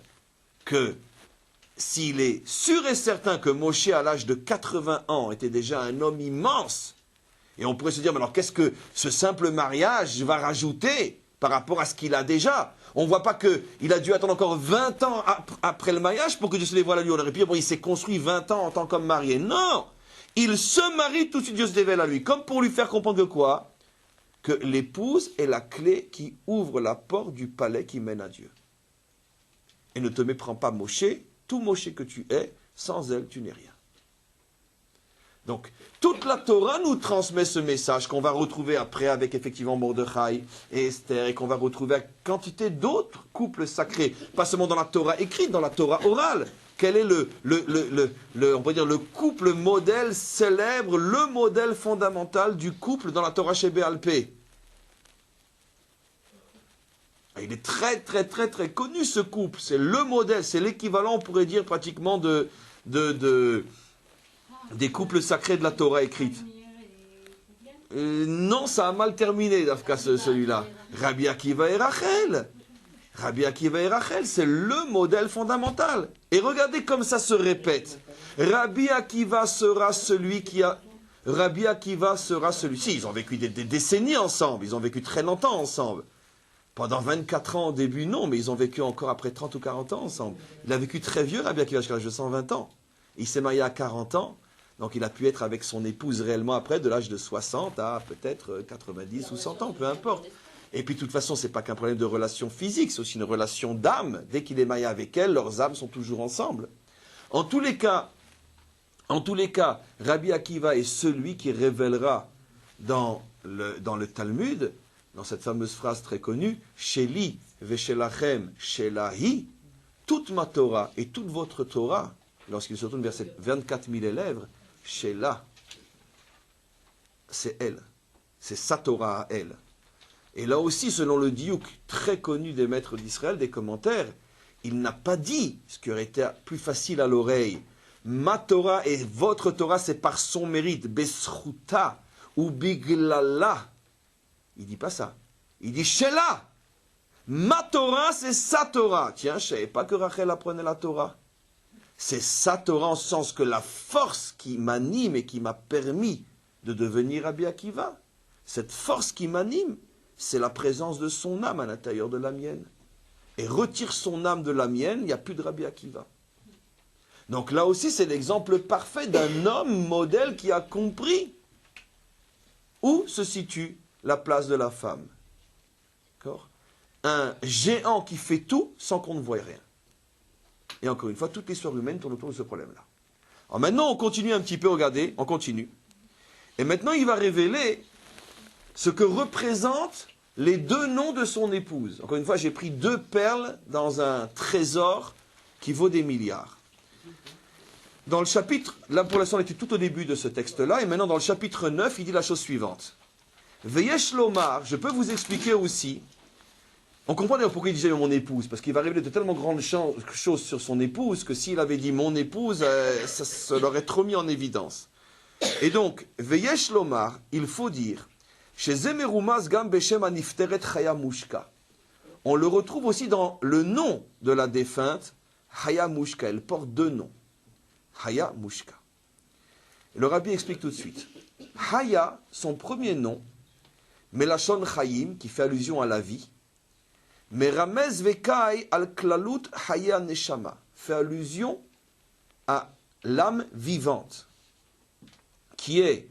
A: que s'il est sûr et certain que Moshe, à l'âge de 80 ans, était déjà un homme immense, et on pourrait se dire, mais alors qu'est-ce que ce simple mariage va rajouter par rapport à ce qu'il a déjà? On ne voit pas qu'il a dû attendre encore 20 ans après le mariage pour que Dieu se dévoile à lui. On aurait pu dire, bon, il s'est construit 20 ans en tant qu'homme marié. Non! Il se marie, tout de suite Dieu se dévoile à lui. Comme pour lui faire comprendre que quoi? Que l'épouse est la clé qui ouvre la porte du palais qui mène à Dieu. Et ne te méprends pas, Moshe, tout Moshe que tu es, sans elle, tu n'es rien. Donc, toute la Torah nous transmet ce message qu'on va retrouver après avec effectivement Mordechai et Esther et qu'on va retrouver avec quantité d'autres couples sacrés, pas seulement dans la Torah écrite, dans la Torah orale. Quel est on peut dire le couple modèle célèbre, le modèle fondamental du couple dans la Torah Shebéal Peh? Il est très, très, très, très connu ce couple. C'est le modèle, c'est l'équivalent, on pourrait dire, pratiquement des couples sacrés de la Torah écrite. Non, ça a mal terminé, Dafka, celui-là. Rabbi Akiva et Rachel. Rabbi Akiva et Rachel, c'est le modèle fondamental. Et regardez comme ça se répète. Rabbi Akiva sera celui qui a... Rabbi Akiva sera celui-ci. Ils ont vécu des décennies ensemble. Ils ont vécu très longtemps ensemble. Pendant 24 ans au début, non, mais ils ont vécu encore après 30 ou 40 ans ensemble. Il a vécu très vieux, Rabbi Akiva, jusqu'à l'âge de 120 ans. Il s'est marié à 40 ans. Donc il a pu être avec son épouse réellement après, de l'âge de 60 à peut-être 90 ou 100 ans, peu importe. Et puis de toute façon, ce n'est pas qu'un problème de relation physique, c'est aussi une relation d'âme. Dès qu'il est marié avec elle, leurs âmes sont toujours ensemble. En tous les cas, Rabbi Akiva est celui qui révélera dans le Talmud, dans cette fameuse phrase très connue, « Sheli veshelachem shelahi » toute ma Torah et toute votre Torah, lorsqu'il se tourne vers ces 24 000 élèves, Shelah, c'est elle. C'est sa Torah à elle. Et là aussi, selon le diouk très connu des maîtres d'Israël, des commentaires, il n'a pas dit, ce qui aurait été plus facile à l'oreille, ma Torah et votre Torah, c'est par son mérite, besruta ou biglala. Il ne dit pas ça. Il dit Shelah. Ma Torah, c'est sa Torah. Tiens, je ne savais pas que Rachel apprenait la Torah. C'est sa Torah en ce sens que la force qui m'anime et qui m'a permis de devenir Rabbi Akiva, cette force qui m'anime, c'est la présence de son âme à l'intérieur de la mienne. Et retire son âme de la mienne, il n'y a plus de Rabbi Akiva. Donc là aussi, c'est l'exemple parfait d'un homme modèle qui a compris où se situe la place de la femme. D'accord ? Un géant qui fait tout sans qu'on ne voie rien. Et encore une fois, toute l'histoire humaine tourne autour de ce problème-là. Alors maintenant, on continue un petit peu, regardez, on continue. Et maintenant, il va révéler ce que représentent les deux noms de son épouse. Encore une fois, j'ai pris deux perles dans un trésor qui vaut des milliards. Dans le chapitre, là pour l'instant on était tout au début de ce texte-là, et maintenant dans le chapitre 9, il dit la chose suivante. Veyesh lomar, je peux vous expliquer aussi, on comprend d'ailleurs pourquoi il disait mon épouse, parce qu'il va révéler de tellement grandes choses sur son épouse, que s'il avait dit mon épouse, ça l'aurait trop mis en évidence. Et donc, Veyesh lomar, il faut dire, chez Zemerumas gam beshem anifteret chaya mushka. On le retrouve aussi dans le nom de la défunte, Chaya mushka, elle porte deux noms. Chaya mushka. Le rabbi explique tout de suite. Chaya, son premier nom, Melachon Chayim, qui fait allusion à la vie, mais Ramez Vekai al Klalut Chaya Neshama, fait allusion à l'âme vivante, qui est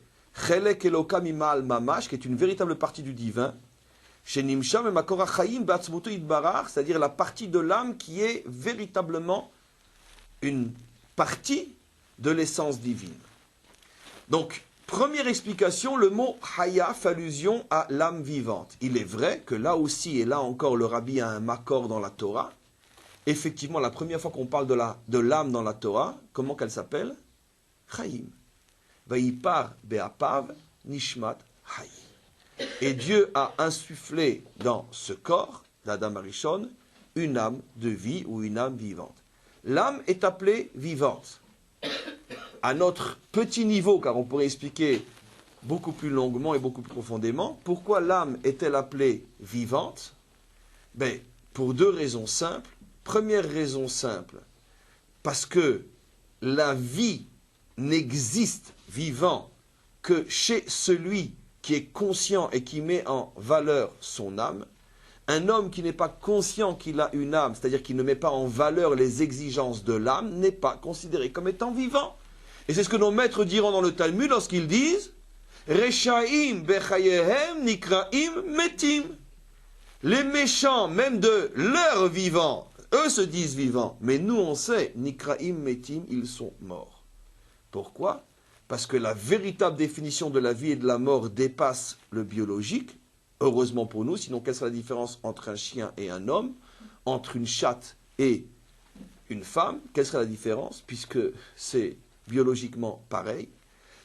A: Chelek Eloka Mima al Mamash, qui est une véritable partie du divin, chez Nimsham et Makora Chayim Batzmuto Idbarach, c'est-à-dire la partie de l'âme qui est véritablement une partie de l'essence divine. Donc, première explication, le mot Haya fait allusion à l'âme vivante. Il est vrai que là aussi, et là encore, le rabbi a un makor dans la Torah. Effectivement, la première fois qu'on parle de l'âme dans la Torah, comment qu'elle s'appelle? Chaim. Vayipar be'apav nishmat Chaim. Et Dieu a insufflé dans ce corps d'Adam Arishon une âme de vie ou une âme vivante. L'âme est appelée vivante. À notre petit niveau, car on pourrait expliquer beaucoup plus longuement et beaucoup plus profondément, pourquoi l'âme est-elle appelée vivante? Ben, pour deux raisons simples. Première raison simple, parce que la vie n'existe vivant que chez celui qui est conscient et qui met en valeur son âme. Un homme qui n'est pas conscient qu'il a une âme, c'est-à-dire qui ne met pas en valeur les exigences de l'âme, n'est pas considéré comme étant vivant. Et c'est ce que nos maîtres diront dans le Talmud lorsqu'ils disent « Rechaim bechayehem nikraim metim » Les méchants, même de leur vivant, eux se disent vivants, mais nous on sait, nikraim metim, ils sont morts. Pourquoi? Parce que la véritable définition de la vie et de la mort dépasse le biologique. Heureusement pour nous, sinon quelle serait la différence entre un chien et un homme, entre une chatte et une femme? Quelle serait la différence, puisque c'est biologiquement pareil?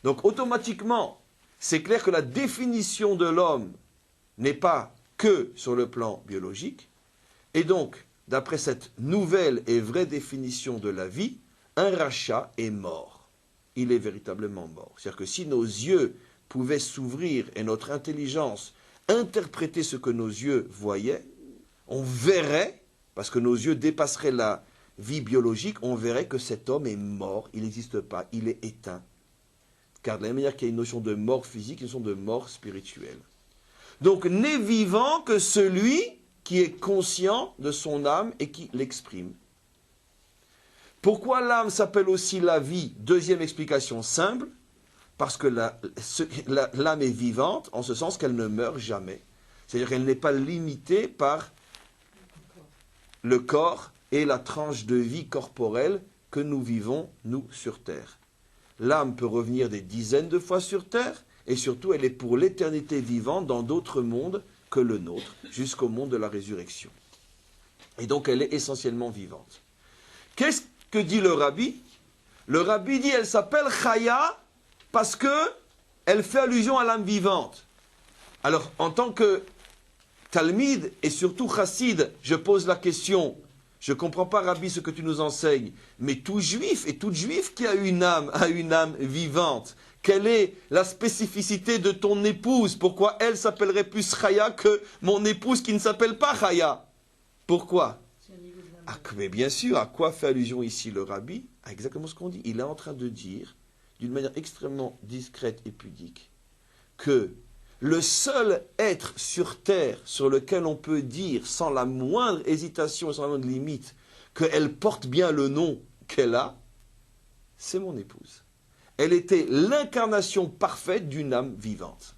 A: Donc automatiquement, c'est clair que la définition de l'homme n'est pas que sur le plan biologique, et donc, d'après cette nouvelle et vraie définition de la vie, un rachat est mort. Il est véritablement mort. C'est-à-dire que si nos yeux pouvaient s'ouvrir et notre intelligence interpréter ce que nos yeux voyaient, on verrait, parce que nos yeux dépasseraient la vie biologique, on verrait que cet homme est mort, il n'existe pas, il est éteint. Car de la même manière qu'il y a une notion de mort physique, une notion de mort spirituelle. Donc, n'est vivant que celui qui est conscient de son âme et qui l'exprime. Pourquoi l'âme s'appelle aussi la vie? Deuxième explication simple. Parce que l'âme est vivante, en ce sens qu'elle ne meurt jamais. C'est-à-dire qu'elle n'est pas limitée par le corps et la tranche de vie corporelle que nous vivons, nous, sur Terre. L'âme peut revenir des dizaines de fois sur Terre, et surtout, elle est pour l'éternité vivante dans d'autres mondes que le nôtre, jusqu'au monde de la résurrection. Et donc, elle est essentiellement vivante. Qu'est-ce que dit le rabbi? Le rabbi dit, elle s'appelle Chaya, parce qu'elle fait allusion à l'âme vivante. Alors, en tant que Talmid et surtout Chassid, je pose la question, je ne comprends pas, Rabbi, ce que tu nous enseignes, mais tout juif et toute juive qui a une âme vivante. Quelle est la spécificité de ton épouse? Pourquoi elle s'appellerait plus Chaya que mon épouse qui ne s'appelle pas Chaya? Pourquoi? Mais bien sûr, à quoi fait allusion ici le Rabbi? À exactement ce qu'on dit. Il est en train de dire, d'une manière extrêmement discrète et pudique, que le seul être sur terre sur lequel on peut dire, sans la moindre hésitation et sans la moindre limite, qu'elle porte bien le nom qu'elle a, c'est mon épouse. Elle était l'incarnation parfaite d'une âme vivante.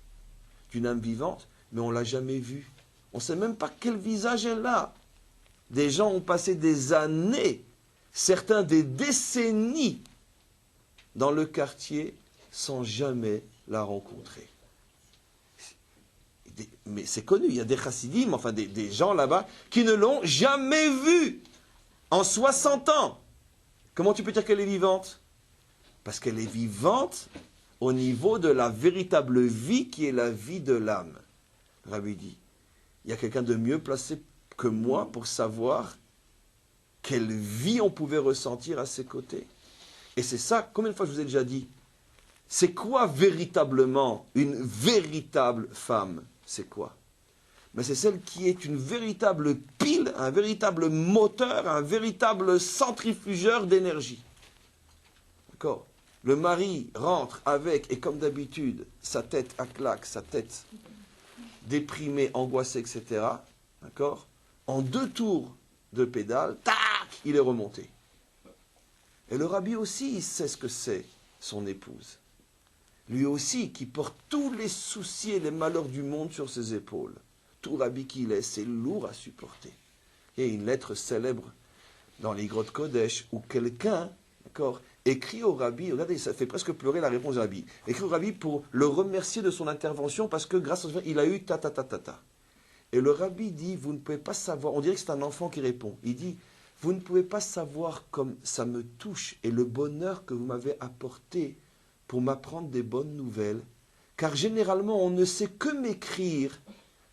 A: D'une âme vivante, mais on ne l'a jamais vue. On ne sait même pas quel visage elle a. Des gens ont passé des années, certains des décennies, dans le quartier sans jamais l'a rencontré. Mais c'est connu, il y a des chassidim, enfin des gens là-bas, qui ne l'ont jamais vue en 60 ans. Comment tu peux dire qu'elle est vivante? Parce qu'elle est vivante au niveau de la véritable vie qui est la vie de l'âme. Rabbi dit, il y a quelqu'un de mieux placé que moi pour savoir quelle vie on pouvait ressentir à ses côtés. Et c'est ça, combien de fois je vous ai déjà dit, c'est quoi véritablement une véritable femme? C'est quoi? Mais c'est celle qui est une véritable pile, un véritable moteur, un véritable centrifugeur d'énergie. D'accord? Le mari rentre avec, et comme d'habitude, sa tête à claque, sa tête déprimée, angoissée, etc. D'accord? En 2 tours de pédale, tac, il est remonté. Et le rabbi aussi, il sait ce que c'est, son épouse. Lui aussi, qui porte tous les soucis et les malheurs du monde sur ses épaules. Tout rabbi qu'il est, c'est lourd à supporter. Il y a une lettre célèbre dans les grottes Kodesh où quelqu'un, d'accord, écrit au rabbi, regardez, ça fait presque pleurer la réponse du rabbi, écrit au rabbi pour le remercier de son intervention parce que grâce à ça, il a eu ta. Et le rabbi dit, vous ne pouvez pas savoir, on dirait que c'est un enfant qui répond, il dit, vous ne pouvez pas savoir comme ça me touche et le bonheur que vous m'avez apporté pour m'apprendre des bonnes nouvelles, car généralement on ne sait que m'écrire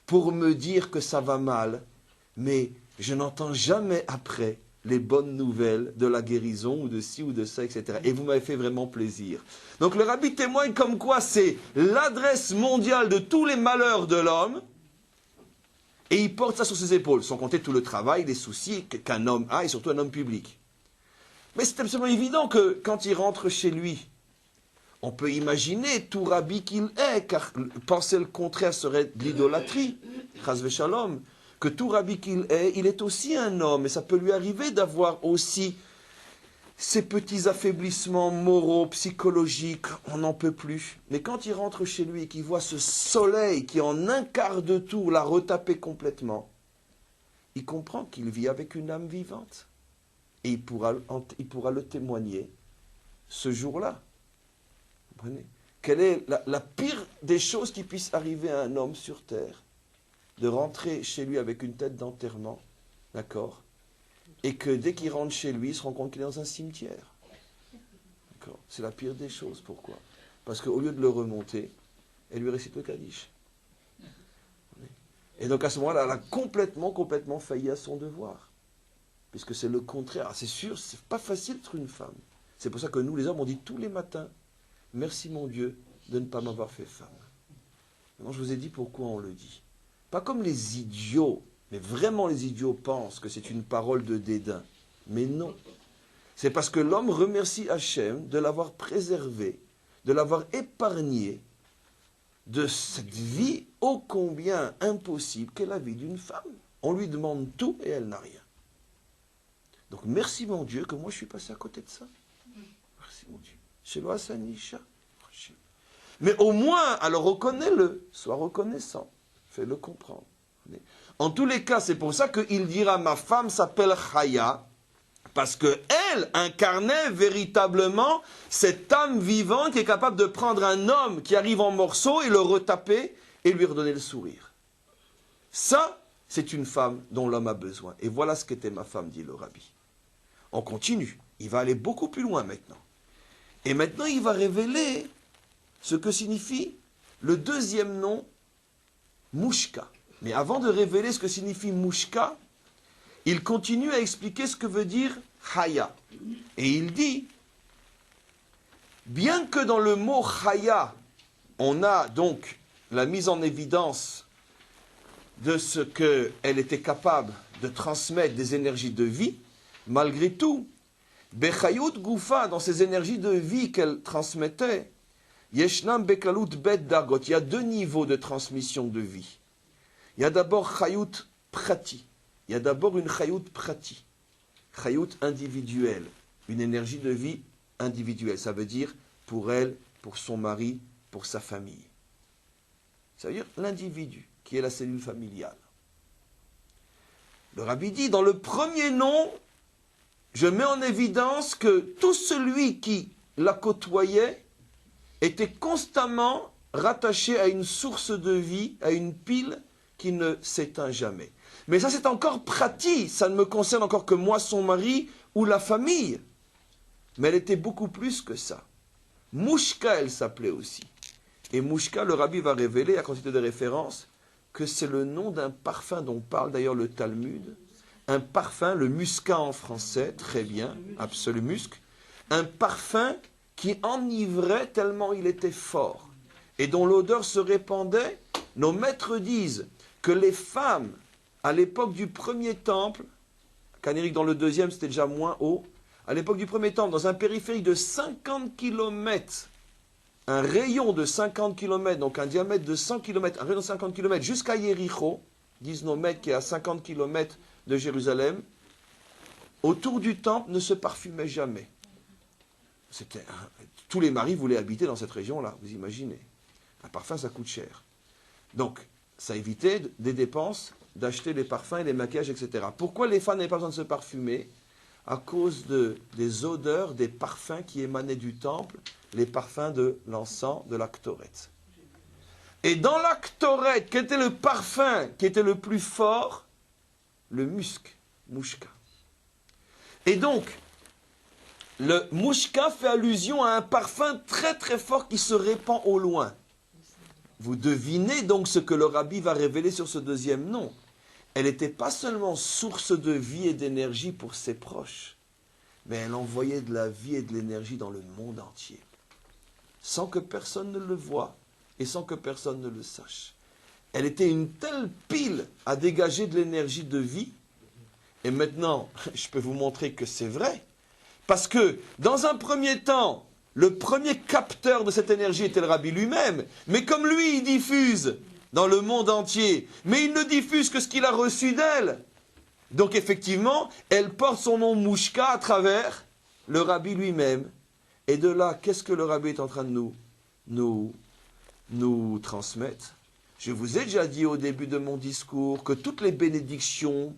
A: pour me dire que ça va mal, mais je n'entends jamais après les bonnes nouvelles de la guérison ou de ci ou de ça, etc. Et vous m'avez fait vraiment plaisir. Donc le rabbi témoigne comme quoi c'est l'adresse mondiale de tous les malheurs de l'homme, et il porte ça sur ses épaules, sans compter tout le travail, les soucis qu'un homme a, et surtout un homme public. Mais c'est absolument évident que quand il rentre chez lui, on peut imaginer tout rabbi qu'il est, car penser le contraire serait de l'idolâtrie, chas v'shalom, que tout rabbi qu'il est, il est aussi un homme, et ça peut lui arriver d'avoir aussi ces petits affaiblissements moraux, psychologiques, on n'en peut plus. Mais quand il rentre chez lui et qu'il voit ce soleil qui en un quart de tour l'a retapé complètement, il comprend qu'il vit avec une âme vivante. Et il pourra le témoigner ce jour-là. Vous comprenez? Quelle est la pire des choses qui puisse arriver à un homme sur terre? De rentrer chez lui avec une tête d'enterrement, d'accord? Et que dès qu'il rentre chez lui, il se rend compte qu'il est dans un cimetière. D'accord? C'est la pire des choses. Pourquoi? Parce qu'au lieu de le remonter, elle lui récite le Kaddish. Et donc à ce moment-là, elle a complètement failli à son devoir. Puisque c'est le contraire. Ah, c'est sûr, c'est pas facile d'être une femme. C'est pour ça que nous, les hommes, on dit tous les matins, merci mon Dieu de ne pas m'avoir fait femme. Maintenant, je vous ai dit pourquoi on le dit. Pas comme les idiots, mais vraiment les idiots pensent que c'est une parole de dédain. Mais non. C'est parce que l'homme remercie Hachem de l'avoir préservé, de l'avoir épargné de cette vie ô combien impossible qu'est la vie d'une femme. On lui demande tout et elle n'a rien. Donc merci mon Dieu que moi je suis passé à côté de ça. Merci mon Dieu. Shelo Asanisha. Mais au moins, alors reconnais-le, sois reconnaissant, fais-le comprendre. En tous les cas, c'est pour ça qu'il dira ma femme s'appelle Chaya, parce qu'elle incarnait véritablement cette âme vivante qui est capable de prendre un homme qui arrive en morceaux et le retaper et lui redonner le sourire. Ça, c'est une femme dont l'homme a besoin. Et voilà ce qu'était ma femme, dit le rabbi. On continue. Il va aller beaucoup plus loin maintenant. Et maintenant, il va révéler ce que signifie le deuxième nom, Mouchka. Mais avant de révéler ce que signifie Mouchka, il continue à expliquer ce que veut dire Chaya. Et il dit, bien que dans le mot Chaya, on a donc la mise en évidence de ce qu'elle était capable de transmettre des énergies de vie, malgré tout, Bechayut Goufa, dans ces énergies de vie qu'elle transmettait, Yeshnam Beklalut Bet Dargot, il y a 2 niveaux de transmission de vie. Il y a d'abord Chayut Prati, il y a d'abord une Chayut Prati, Chayut individuelle, une énergie de vie individuelle, ça veut dire pour elle, pour son mari, pour sa famille. Ça veut dire l'individu, qui est la cellule familiale. Le rabbi dit, dans le premier nom, je mets en évidence que tout celui qui la côtoyait, était constamment rattaché à une source de vie, à une pile qui ne s'éteint jamais. Mais ça, c'est encore pratique. Ça ne me concerne encore que moi, son mari, ou la famille. Mais elle était beaucoup plus que ça. Mouchka, elle s'appelait aussi. Et Mouchka, le rabbi va révéler, à quantité de références, que c'est le nom d'un parfum dont parle d'ailleurs le Talmud. Un parfum, le muscat en français, très bien, absolu musc. Un parfum qui enivrait tellement il était fort. Et dont l'odeur se répandait. Nos maîtres disent que les femmes, à l'époque du premier temple, Canérique dans le deuxième, c'était déjà moins haut, à l'époque du premier temple, dans un périphérique de 50 km, un rayon de 50 km, donc un diamètre de 100 km, un rayon de 50 km jusqu'à Yéricho, disent nos maîtres qui est à 50 km de Jérusalem, autour du temple ne se parfumait jamais. Tous les maris voulaient habiter dans cette région-là, vous imaginez. Un parfum, ça coûte cher. Donc, ça évitait des dépenses d'acheter les parfums et les maquillages, etc. Pourquoi les femmes n'avaient pas besoin de se parfumer? À cause des odeurs, des parfums qui émanaient du temple, les parfums de l'encens, de la Ktoret. Et dans la Ktoret, quel était le parfum qui était le plus fort? Le musc, mouchka. Et donc, le mouchka fait allusion à un parfum très très fort qui se répand au loin. Vous devinez donc ce que le rabbi va révéler sur ce deuxième nom. Elle n'était pas seulement source de vie et d'énergie pour ses proches, mais elle envoyait de la vie et de l'énergie dans le monde entier, sans que personne ne le voie et sans que personne ne le sache. Elle était une telle pile à dégager de l'énergie de vie, et maintenant, je peux vous montrer que c'est vrai, parce que dans un premier temps, le premier capteur de cette énergie était le rabbi lui-même, mais comme lui, il diffuse dans le monde entier, mais il ne diffuse que ce qu'il a reçu d'elle. Donc effectivement, elle porte son nom Mouchka à travers le rabbi lui-même. Et de là, qu'est-ce que le rabbi est en train de nous transmettre? Je vous ai déjà dit au début de mon discours que toutes les bénédictions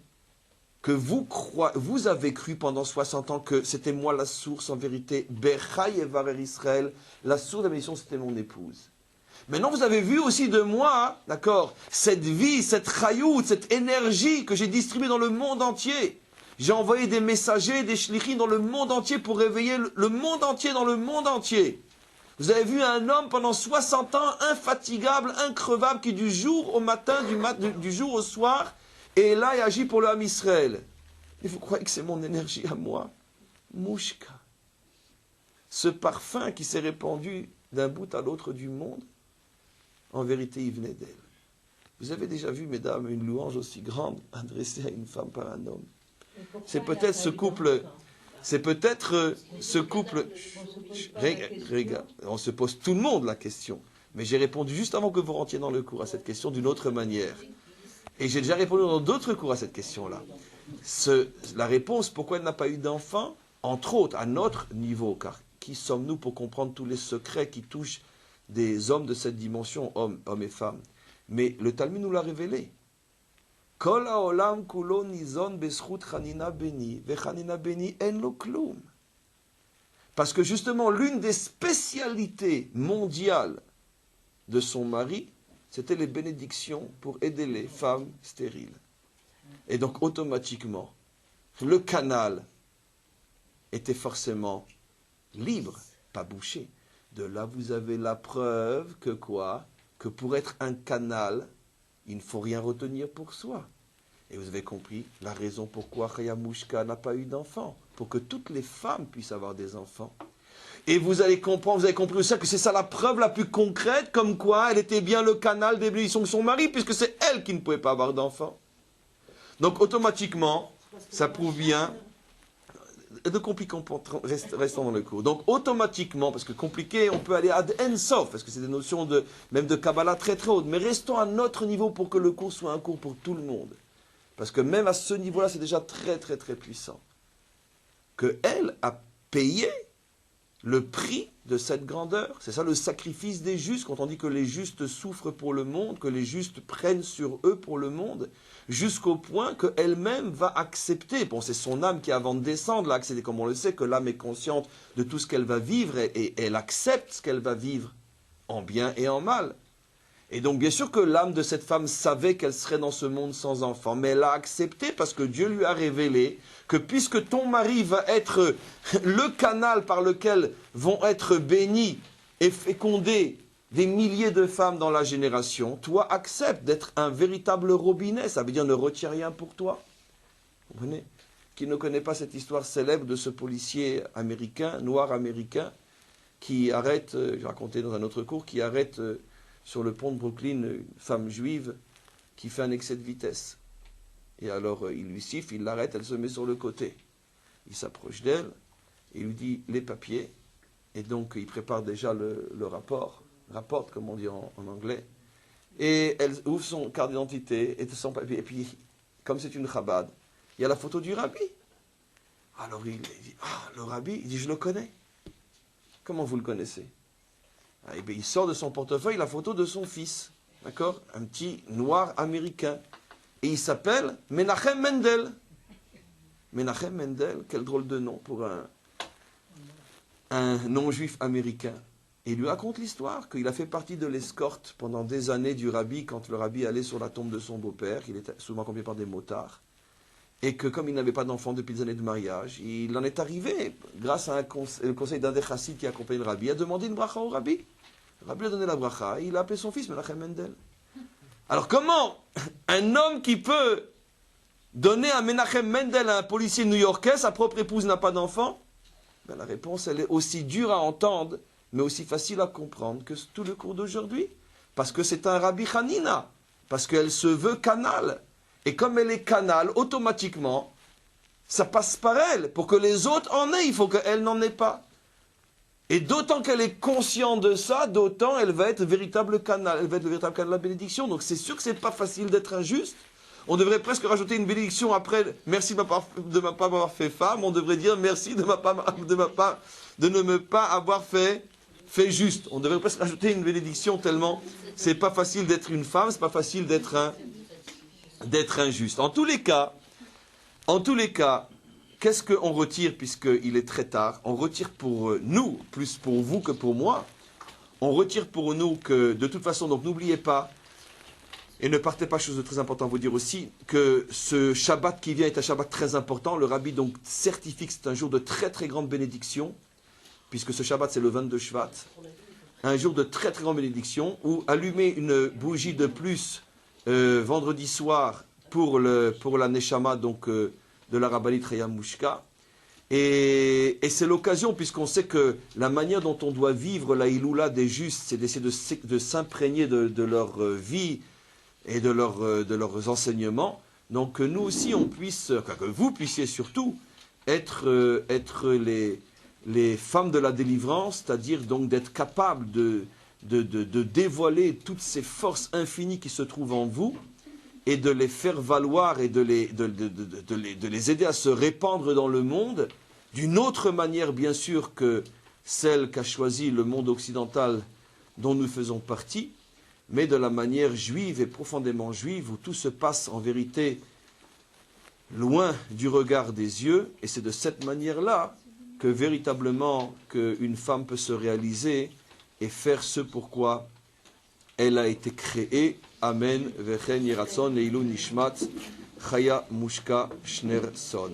A: que vous avez cru pendant 60 ans que c'était moi la source, en vérité, Bechai et Varer Israël, la source de la bénédiction, c'était mon épouse. Maintenant, vous avez vu aussi de moi, d'accord, cette vie, cette chayout, cette énergie que j'ai distribuée dans le monde entier. J'ai envoyé des messagers, des shlichim dans le monde entier pour réveiller le monde entier dans le monde entier. Vous avez vu un homme pendant 60 ans, infatigable, increvable, qui du jour au matin, du jour au soir, est là et agit pour l'homme Israël. Et vous croyez que c'est mon énergie à moi? Mouchka. Ce parfum qui s'est répandu d'un bout à l'autre du monde, en vérité, il venait d'elle. Vous avez déjà vu, mesdames, une louange aussi grande adressée à une femme par un homme? C'est peut-être ce couple... C'est peut-être ce couple... Regarde, on se pose tout le monde la question. Mais j'ai répondu juste avant que vous rentriez dans le cours à cette question d'une autre manière. Et j'ai déjà répondu dans d'autres cours à cette question-là. La réponse, pourquoi elle n'a pas eu d'enfant, entre autres, à notre niveau, car qui sommes-nous pour comprendre tous les secrets qui touchent des hommes de cette dimension, hommes et femmes? Mais le Talmud nous l'a révélé. Kol haolam kulo nizon beschut chanina beni, vechanina beni en lo klum. Parce que justement, l'une des spécialités mondiales de son mari, c'était les bénédictions pour aider les femmes stériles. Et donc, automatiquement, le canal était forcément libre, pas bouché. De là, vous avez la preuve que quoi? Que pour être un canal, il ne faut rien retenir pour soi. Et vous avez compris la raison pourquoi Chaya Mouchka n'a pas eu d'enfant. Pour que toutes les femmes puissent avoir des enfants. Et vous avez compris aussi que c'est ça la preuve la plus concrète, comme quoi elle était bien le canal des bénédictions de son mari, puisque c'est elle qui ne pouvait pas avoir d'enfant. Donc automatiquement, ça prouve bien... De compliqué, restons dans le cours. Donc automatiquement, parce que compliqué, on peut aller ad ensof, parce que c'est des notions même de Kabbalah très très hautes, mais restons à notre niveau pour que le cours soit un cours pour tout le monde. Parce que même à ce niveau-là, c'est déjà très très très puissant. Qu'elle a payé le prix de cette grandeur. C'est ça le sacrifice des justes, quand on dit que les justes souffrent pour le monde, que les justes prennent sur eux pour le monde, jusqu'au point qu'elle-même va accepter. Bon, c'est son âme qui, avant de descendre, l'a accepté, comme on le sait, que l'âme est consciente de tout ce qu'elle va vivre et elle accepte ce qu'elle va vivre, en bien et en mal. Et donc, bien sûr que l'âme de cette femme savait qu'elle serait dans ce monde sans enfant, mais elle l'a accepté parce que Dieu lui a révélé que puisque ton mari va être le canal par lequel vont être bénies et fécondées des milliers de femmes dans la génération, toi accepte d'être un véritable robinet. Ça veut dire ne retire rien pour toi. Vous comprenez ? Qui ne connaît pas cette histoire célèbre de ce policier américain, noir américain, qui arrête, j'ai raconté dans un autre cours, qui arrête sur le pont de Brooklyn une femme juive qui fait un excès de vitesse. Et alors il lui siffle, il l'arrête, elle se met sur le côté. Il s'approche d'elle, il lui dit les papiers, et donc il prépare déjà le rapport, rapporte comme on dit en anglais, et elle ouvre son carte d'identité et son papier, et puis comme c'est une chabad, il y a la photo du rabbi. Alors il dit, ah le rabbi, il dit je le connais. Comment vous le connaissez? Ah, et bien, il sort de son portefeuille la photo de son fils, d'accord? Un petit noir américain. Et il s'appelle Menachem Mendel. Menachem Mendel, quel drôle de nom pour un non-juif américain. Et il lui raconte l'histoire, qu'il a fait partie de l'escorte pendant des années du rabbi, quand le rabbi allait sur la tombe de son beau-père, qu'il était souvent accompagné par des motards. Et que comme il n'avait pas d'enfant depuis des années de mariage, il en est arrivé, grâce à le conseil d'un des chassides qui accompagnait le rabbi, à demander une bracha au rabbi. Le rabbi lui a donné la bracha, et il a appelé son fils Menachem Mendel. Alors comment un homme qui peut donner à Menachem Mendel, à un policier new-yorkais, sa propre épouse n'a pas d'enfant? Ben, la réponse, elle est aussi dure à entendre, mais aussi facile à comprendre que tout le cours d'aujourd'hui. Parce que c'est un Rabbi Hanina, parce qu'elle se veut canal. Et comme elle est canal, automatiquement, ça passe par elle. Pour que les autres en aient, il faut qu'elle n'en ait pas. Et d'autant qu'elle est consciente de ça, d'autant elle va être véritable canal. Elle va être le véritable canal de la bénédiction. Donc c'est sûr que c'est pas facile d'être injuste. On devrait presque rajouter une bénédiction après « Merci de ne pas m'avoir fait femme ». On devrait dire « Merci de ne me pas avoir fait juste ». On devrait presque rajouter une bénédiction tellement c'est pas facile d'être une femme, c'est pas facile d'être injuste. En tous les cas, qu'est-ce qu'on retire puisqu'il est très tard? On retire pour nous, plus pour vous que pour moi, on retire pour nous que de toute façon, donc n'oubliez pas, et ne partez pas, chose de très important à vous dire aussi, que ce Shabbat qui vient est un Shabbat très important. Le Rabbi donc certifie que c'est un jour de très très grande bénédiction, puisque ce Shabbat c'est le 22 Shvat, un jour de très très grande bénédiction, où allumer une bougie de plus vendredi soir pour la Neshama donc, de la Rabbanit Chaya Mushka. Et c'est l'occasion, puisqu'on sait que la manière dont on doit vivre la Iloula des justes, c'est d'essayer de s'imprégner de leur vie et de leurs enseignements. Donc que nous aussi, que vous puissiez surtout être les femmes de la délivrance, c'est-à-dire donc d'être capables de dévoiler toutes ces forces infinies qui se trouvent en vous et de les faire valoir et de les aider à se répandre dans le monde d'une autre manière, bien sûr, que celle qu'a choisie le monde occidental dont nous faisons partie, mais de la manière juive et profondément juive, où tout se passe en vérité loin du regard des yeux, et c'est de cette manière-là que véritablement qu'une femme peut se réaliser et faire ce pourquoi elle a été créée. Amen. Vechen Yeratzon Leilu Nishmat Chaya Mushka Shnerson.